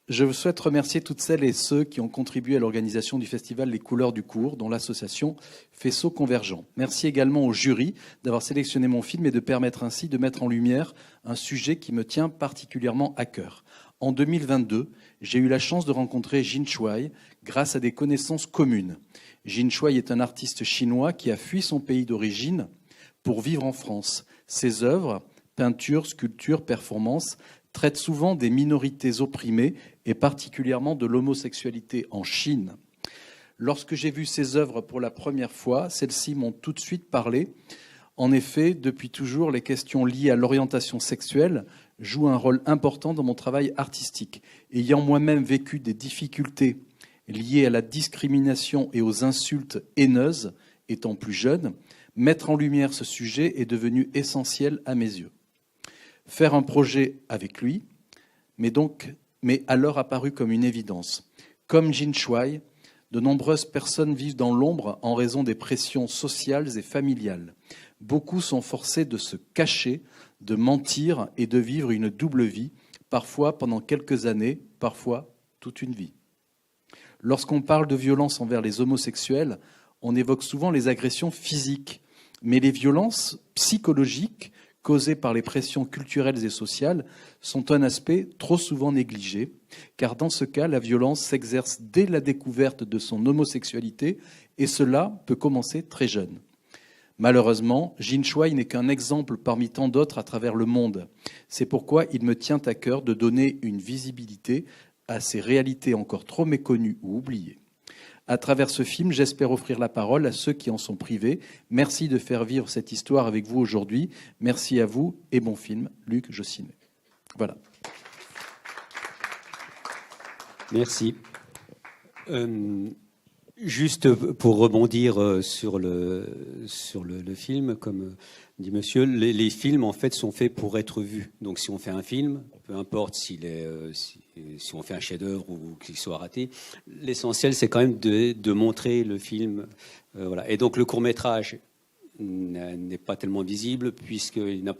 Je souhaite remercier toutes celles et ceux qui ont contribué à l'organisation du festival Les Couleurs du Cours, dont l'association Faisceau Convergent. Merci également au jury d'avoir sélectionné mon film et de permettre ainsi de mettre en lumière un sujet qui me tient particulièrement à cœur. En 2022, j'ai eu la chance de rencontrer Jin Shuai grâce à des connaissances communes. Jin Shuai est un artiste chinois qui a fui son pays d'origine pour vivre en France. Ses œuvres, peintures, sculptures, performances, traitent souvent des minorités opprimées et particulièrement de l'homosexualité en Chine. Lorsque j'ai vu ces œuvres pour la première fois, celles-ci m'ont tout de suite parlé. En effet, depuis toujours, les questions liées à l'orientation sexuelle jouent un rôle important dans mon travail artistique. Ayant moi-même vécu des difficultés liées à la discrimination et aux insultes haineuses, étant plus jeune, mettre en lumière ce sujet est devenu essentiel à mes yeux. Faire un projet avec lui m'est alors apparu comme une évidence. Comme Jin Shuai, de nombreuses personnes vivent dans l'ombre en raison des pressions sociales et familiales. Beaucoup sont forcés de se cacher, de mentir et de vivre une double vie, parfois pendant quelques années, parfois toute une vie. Lorsqu'on parle de violence envers les homosexuels, on évoque souvent les agressions physiques, mais les violences psychologiques causées par les pressions culturelles et sociales sont un aspect trop souvent négligé, car dans ce cas, la violence s'exerce dès la découverte de son homosexualité, et cela peut commencer très jeune. Malheureusement, Jin Shuai n'est qu'un exemple parmi tant d'autres à travers le monde. C'est pourquoi il me tient à cœur de donner une visibilité à ces réalités encore trop méconnues ou oubliées. À travers ce film, j'espère offrir la parole à ceux qui en sont privés. Merci de faire vivre cette histoire avec vous aujourd'hui. Merci à vous et bon film, Luc Jossinet. Voilà. Merci. Juste pour rebondir sur le film, comme dit monsieur, les films en fait sont faits pour être vus. Donc si on fait un film, peu importe si on fait un chef-d'œuvre ou qu'il soit raté, l'essentiel c'est quand même de montrer le film. Voilà. Et donc le court-métrage n'est pas tellement visible puisqu'il n'a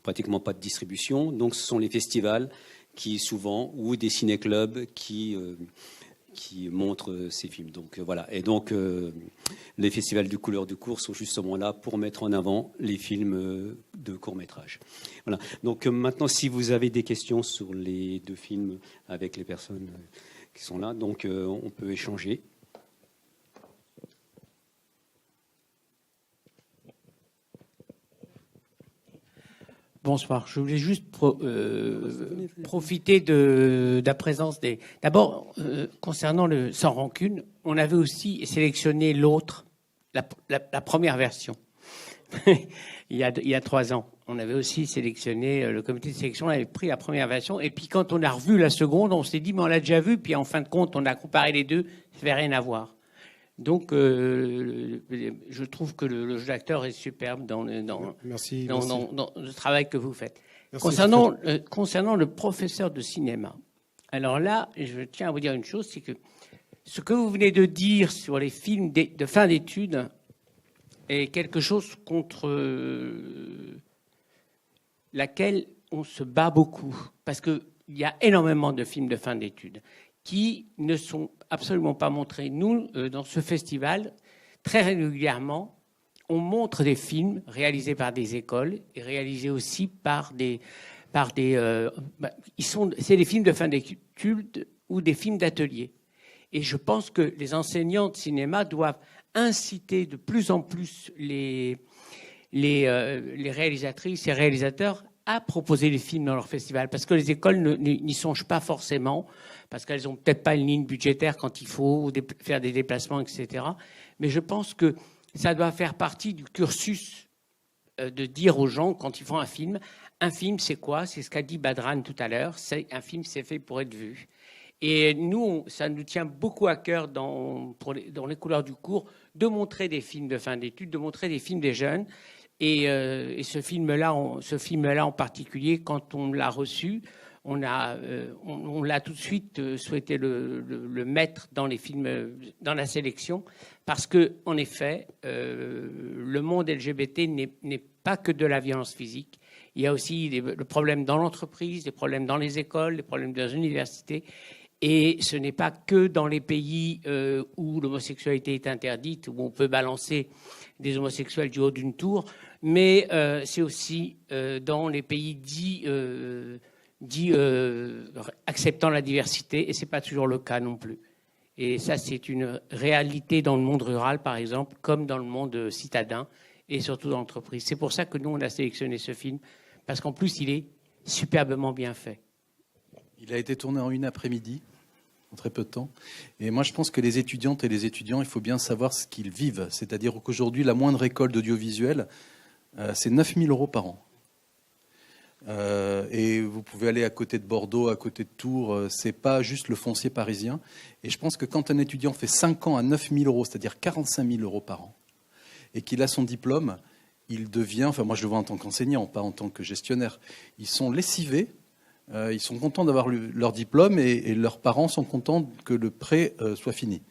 pratiquement pas de distribution. Donc ce sont les festivals qui souvent, ou des ciné-clubs qui montrent ces films. Donc voilà. Et donc les festivals du Couleur du Cours sont justement là pour mettre en avant les films de court-métrage. Voilà. Donc maintenant, si vous avez des questions sur les deux films avec les personnes qui sont là, donc on peut échanger. Bonsoir. Je voulais juste profiter de la présence des... D'abord, concernant le Sans Rancune, on avait aussi sélectionné l'autre, la première version. il y a 3 ans. On avait aussi sélectionné, le comité de sélection avait pris la première version. Et puis quand on a revu la seconde, on s'est dit, mais on l'a déjà vu. Puis en fin de compte, on a comparé les deux. Ça n'avait rien à voir. Donc, je trouve que le jeu d'acteur est superbe dans le travail que vous faites. Merci. Concernant le professeur de cinéma, alors là, je tiens à vous dire une chose, c'est que ce que vous venez de dire sur les films de fin d'études est quelque chose contre laquelle on se bat beaucoup, parce qu'il y a énormément de films de fin d'études qui ne sont absolument pas montrés. Nous, dans ce festival, très régulièrement, on montre des films réalisés par des écoles et réalisés aussi c'est des films de fin d'études ou des films d'atelier. Et je pense que les enseignants de cinéma doivent inciter de plus en plus les réalisatrices et réalisateurs à proposer des films dans leur festival, parce que les écoles n'y songent pas forcément, parce qu'elles n'ont peut-être pas une ligne budgétaire quand il faut faire des déplacements, etc. Mais je pense que ça doit faire partie du cursus de dire aux gens, quand ils font un film, c'est quoi? C'est ce qu'a dit Badran tout à l'heure. Un film, c'est fait pour être vu. Et nous, ça nous tient beaucoup à cœur dans les couleurs du cours de montrer des films de fin d'études, de montrer des films des jeunes. Et ce film-là en particulier, quand on l'a reçu, on l'a tout de suite souhaité le mettre dans les films, dans la sélection, parce que, en effet, le monde LGBT n'est pas que de la violence physique. Il y a aussi le problème dans l'entreprise, les problèmes dans les écoles, les problèmes dans les universités. Et ce n'est pas que dans les pays où l'homosexualité est interdite, où on peut balancer des homosexuels du haut d'une tour, mais c'est aussi dans les pays dits acceptant la diversité, et ce n'est pas toujours le cas non plus. Et ça, c'est une réalité dans le monde rural, par exemple, comme dans le monde citadin, et surtout dans l'entreprise. C'est pour ça que nous, on a sélectionné ce film, parce qu'en plus, il est superbement bien fait. Il a été tourné en une après-midi, en très peu de temps. Et moi, je pense que les étudiantes et les étudiants, il faut bien savoir ce qu'ils vivent. C'est-à-dire qu'aujourd'hui, la moindre école d'audiovisuel, c'est 9 000 € par an. Et vous pouvez aller à côté de Bordeaux, à côté de Tours, c'est pas juste le foncier parisien. Et je pense que quand un étudiant fait 5 ans à 9 000 €, c'est-à-dire 45 000 € par an, et qu'il a son diplôme, il devient, enfin moi je le vois en tant qu'enseignant, pas en tant que gestionnaire, ils sont lessivés, ils sont contents d'avoir leur diplôme et leurs parents sont contents que le prêt soit fini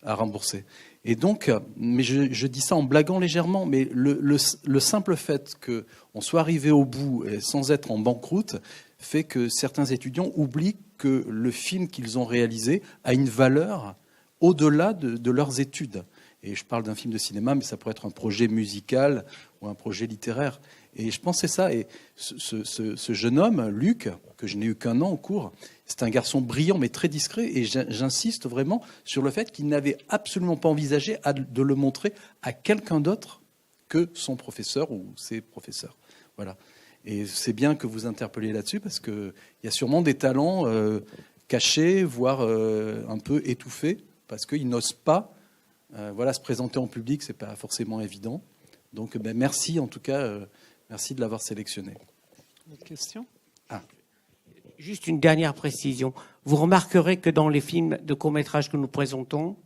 à rembourser. Et donc, mais je dis ça en blaguant légèrement, mais le simple fait qu'on soit arrivé au bout sans être en banqueroute fait que certains étudiants oublient que le film qu'ils ont réalisé a une valeur au-delà de leurs études. Et je parle d'un film de cinéma, mais ça pourrait être un projet musical ou un projet littéraire. Et je pense que c'est ça. Et ce jeune homme, Luc, que je n'ai eu qu'un an au cours, c'est un garçon brillant mais très discret. Et j'insiste vraiment sur le fait qu'il n'avait absolument pas envisagé de le montrer à quelqu'un d'autre que son professeur ou ses professeurs. Voilà. Et c'est bien que vous interpelliez là-dessus parce qu'il y a sûrement des talents cachés, voire un peu étouffés, parce qu'ils n'osent pas se présenter en public, c'est pas forcément évident. Donc, merci en tout cas, merci de l'avoir sélectionné. Une question ? Juste une dernière précision. Vous remarquerez que dans les films de court-métrage que nous présentons,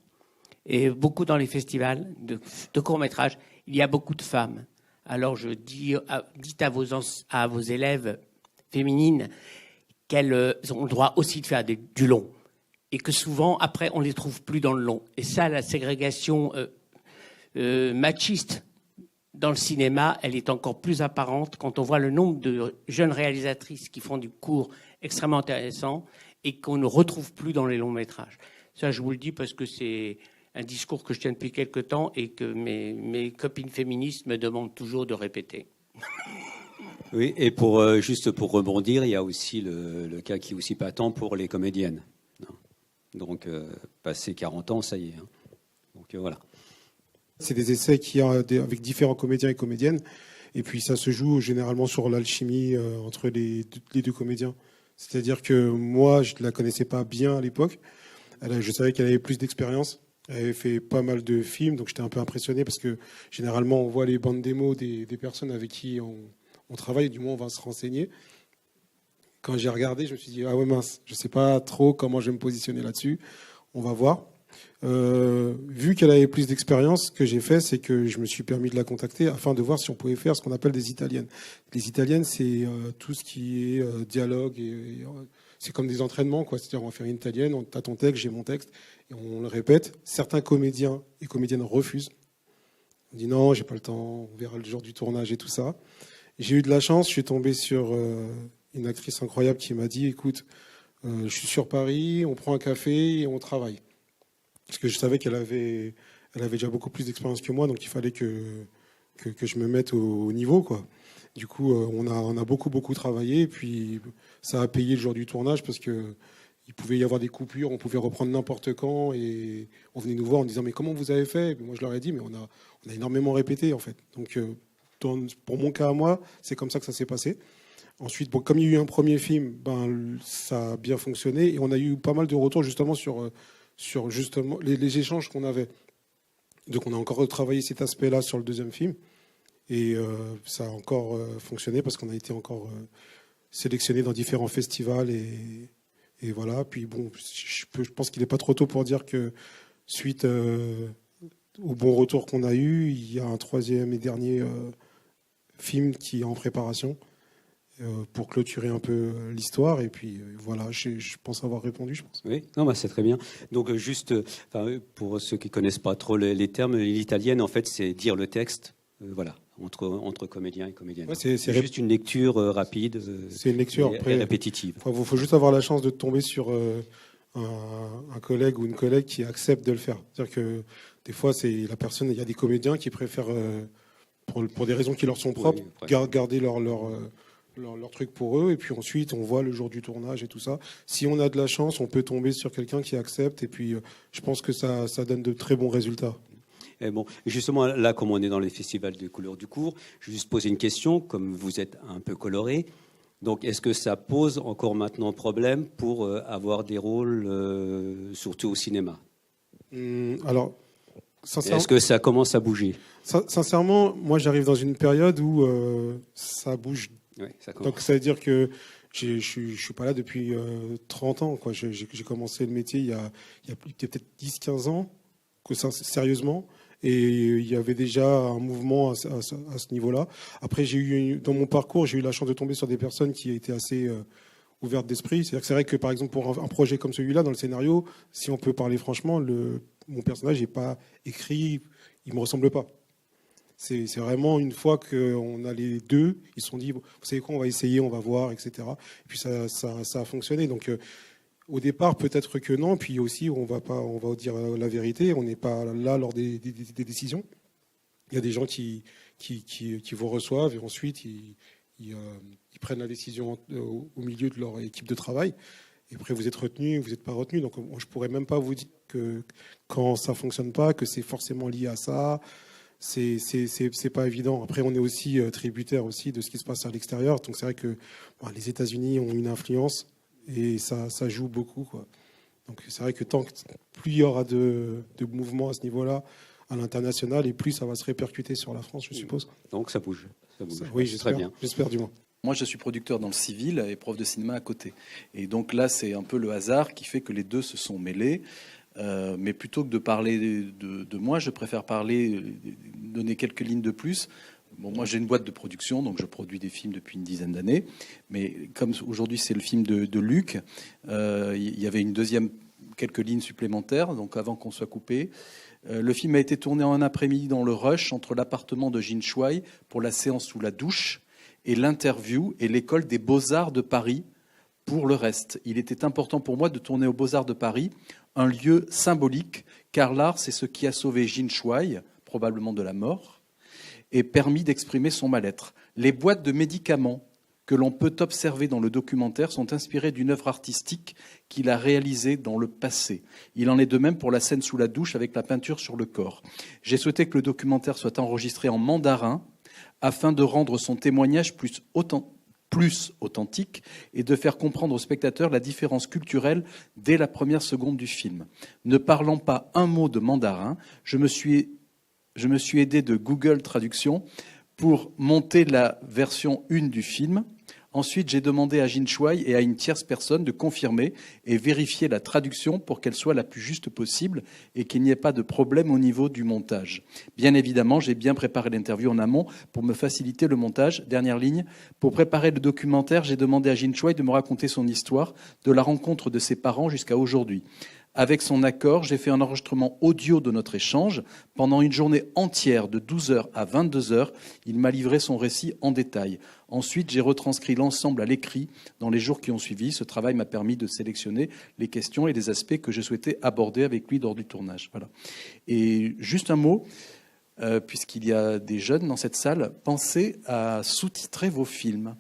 et beaucoup dans les festivals de court-métrage, il y a beaucoup de femmes. Alors, dites à vos élèves féminines qu'elles ont le droit aussi de faire du long. Et que souvent, après, on ne les trouve plus dans le long. Et ça, la ségrégation machiste dans le cinéma, elle est encore plus apparente quand on voit le nombre de jeunes réalisatrices qui font du court extrêmement intéressant et qu'on ne retrouve plus dans les longs métrages. Ça, je vous le dis parce que c'est un discours que je tiens depuis quelque temps et que mes copines féministes me demandent toujours de répéter. Oui, et juste pour rebondir, il y a aussi le cas qui est aussi patent pour les comédiennes. Donc, passé 40 ans, ça y est. Donc, voilà. C'est des essais avec différents comédiens et comédiennes. Et puis, ça se joue généralement sur l'alchimie entre les deux comédiens. C'est-à-dire que moi, je ne la connaissais pas bien à l'époque. Je savais qu'elle avait plus d'expérience. Elle avait fait pas mal de films, donc j'étais un peu impressionné parce que généralement, on voit les bandes démos des personnes avec qui on travaille. Du moins, on va se renseigner. Quand j'ai regardé, je me suis dit, ah ouais mince, je ne sais pas trop comment je vais me positionner là-dessus. On va voir. Vu qu'elle avait plus d'expérience, ce que j'ai fait, c'est que je me suis permis de la contacter afin de voir si on pouvait faire ce qu'on appelle des italiennes. Les italiennes, c'est tout ce qui est dialogue. C'est comme des entraînements, quoi. C'est-à-dire, on va faire une italienne, on a ton texte, j'ai mon texte, et on le répète. Certains comédiens et comédiennes refusent. On dit non, j'ai pas le temps, on verra le jour du tournage et tout ça. J'ai eu de la chance, je suis tombé sur une actrice incroyable qui m'a dit, écoute, je suis sur Paris, on prend un café et on travaille. Parce que je savais qu'elle avait déjà beaucoup plus d'expérience que moi, donc il fallait que je me mette au niveau, quoi. Du coup, on a beaucoup travaillé, et puis ça a payé le jour du tournage parce que il pouvait y avoir des coupures, on pouvait reprendre n'importe quand, et on venait nous voir en disant mais comment vous avez fait? Et puis moi je leur ai dit mais on a énormément répété en fait. Donc pour mon cas à moi, c'est comme ça que ça s'est passé. Ensuite, comme il y a eu un premier film, ça a bien fonctionné et on a eu pas mal de retours justement sur justement les échanges qu'on avait. Donc on a encore retravaillé cet aspect-là sur le deuxième film. Et ça a encore fonctionné parce qu'on a été encore sélectionné dans différents festivals. Et voilà. Puis bon, je pense qu'il n'est pas trop tôt pour dire que suite au bon retour qu'on a eu, il y a un troisième et dernier film qui est en préparation pour clôturer un peu l'histoire. Et puis voilà, je pense avoir répondu, je pense. Oui, non, bah, c'est très bien. Donc juste, pour ceux qui connaissent pas trop les termes, l'italienne, en fait, c'est dire le texte, voilà, entre comédiens et comédiennes. Ouais, c'est juste une lecture rapide. C'est une lecture et répétitive. Il faut juste avoir la chance de tomber sur un collègue ou une collègue qui accepte de le faire. C'est-à-dire que des fois, c'est la personne. Il y a des comédiens qui préfèrent, pour des raisons qui leur sont propres, garder leur truc pour eux, et puis ensuite on voit le jour du tournage et tout ça. Si on a de la chance, on peut tomber sur quelqu'un qui accepte, et puis je pense que ça donne de très bons résultats. Et bon, justement, là, comme on est dans les festivals de couleurs du cours, je vais juste poser une question, comme vous êtes un peu coloré. Donc, est-ce que ça pose encore maintenant problème pour avoir des rôles, surtout au cinéma? Alors, est-ce que ça commence à bouger? Sincèrement, moi, j'arrive dans une période où ça bouge. Oui, ça commence. Donc, ça veut dire que je suis pas là depuis 30 ans. Quoi. J'ai commencé le métier il y a peut-être 10-15 ans, que ça, sérieusement. Et il y avait déjà un mouvement à ce niveau-là. Après, dans mon parcours, j'ai eu la chance de tomber sur des personnes qui étaient assez ouvertes d'esprit. C'est-à-dire que c'est vrai que, par exemple, pour un projet comme celui-là, dans le scénario, si on peut parler franchement, mon personnage n'est pas écrit, il ne me ressemble pas. C'est vraiment une fois qu'on a les deux, ils se sont dit, vous savez quoi, on va essayer, on va voir, etc. Et puis ça a fonctionné. Donc, au départ, peut-être que non. Puis aussi, on va dire la vérité. On n'est pas là lors des décisions. Il y a des gens qui vous reçoivent et ensuite ils prennent la décision au milieu de leur équipe de travail. Et après, vous êtes retenu, vous n'êtes pas retenu. Donc, je pourrais même pas vous dire que quand ça fonctionne pas, que c'est forcément lié à ça. C'est pas évident. Après, on est aussi tributaire aussi de ce qui se passe à l'extérieur. Donc, c'est vrai que les États-Unis ont une influence. Et ça joue beaucoup, quoi. Donc c'est vrai que plus il y aura de mouvements à ce niveau-là, à l'international, et plus ça va se répercuter sur la France, je suppose. Donc ça bouge. Oui, j'espère du moins. Moi, je suis producteur dans le civil et prof de cinéma à côté. Et donc là, c'est un peu le hasard qui fait que les deux se sont mêlés. Mais plutôt que de parler de moi, je préfère donner quelques lignes de plus. Bon, moi, j'ai une boîte de production, donc je produis des films depuis une dizaine d'années. Mais comme aujourd'hui, c'est le film de Luc, il y avait quelques lignes supplémentaires, donc avant qu'on soit coupé. Le film a été tourné en un après-midi dans le rush entre l'appartement de Jin Shuai pour la séance sous la douche et l'interview et l'école des Beaux-Arts de Paris pour le reste. Il était important pour moi de tourner aux Beaux-Arts de Paris, un lieu symbolique, car l'art, c'est ce qui a sauvé Jin Shuai, probablement de la mort, et permis d'exprimer son mal-être. Les boîtes de médicaments que l'on peut observer dans le documentaire sont inspirées d'une œuvre artistique qu'il a réalisée dans le passé. Il en est de même pour la scène sous la douche avec la peinture sur le corps. J'ai souhaité que le documentaire soit enregistré en mandarin afin de rendre son témoignage plus authentique et de faire comprendre aux spectateurs la différence culturelle dès la première seconde du film. Ne parlant pas un mot de mandarin, je me suis aidé de Google Traduction pour monter la version 1 du film. Ensuite, j'ai demandé à Jin Shuai et à une tierce personne de confirmer et vérifier la traduction pour qu'elle soit la plus juste possible et qu'il n'y ait pas de problème au niveau du montage. Bien évidemment, j'ai bien préparé l'interview en amont pour me faciliter le montage. Dernière ligne, pour préparer le documentaire, j'ai demandé à Jin Shuai de me raconter son histoire, de la rencontre de ses parents jusqu'à aujourd'hui. Avec son accord, j'ai fait un enregistrement audio de notre échange. Pendant une journée entière de 12h à 22h, il m'a livré son récit en détail. Ensuite, j'ai retranscrit l'ensemble à l'écrit dans les jours qui ont suivi. Ce travail m'a permis de sélectionner les questions et les aspects que je souhaitais aborder avec lui lors du tournage. Voilà. Et juste un mot, puisqu'il y a des jeunes dans cette salle, pensez à sous-titrer vos films.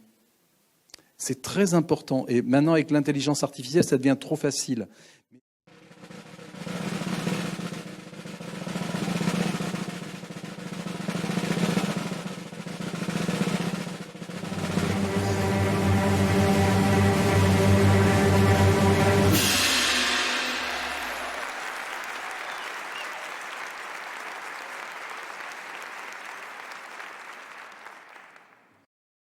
C'est très important. Et maintenant, avec l'intelligence artificielle, ça devient trop facile.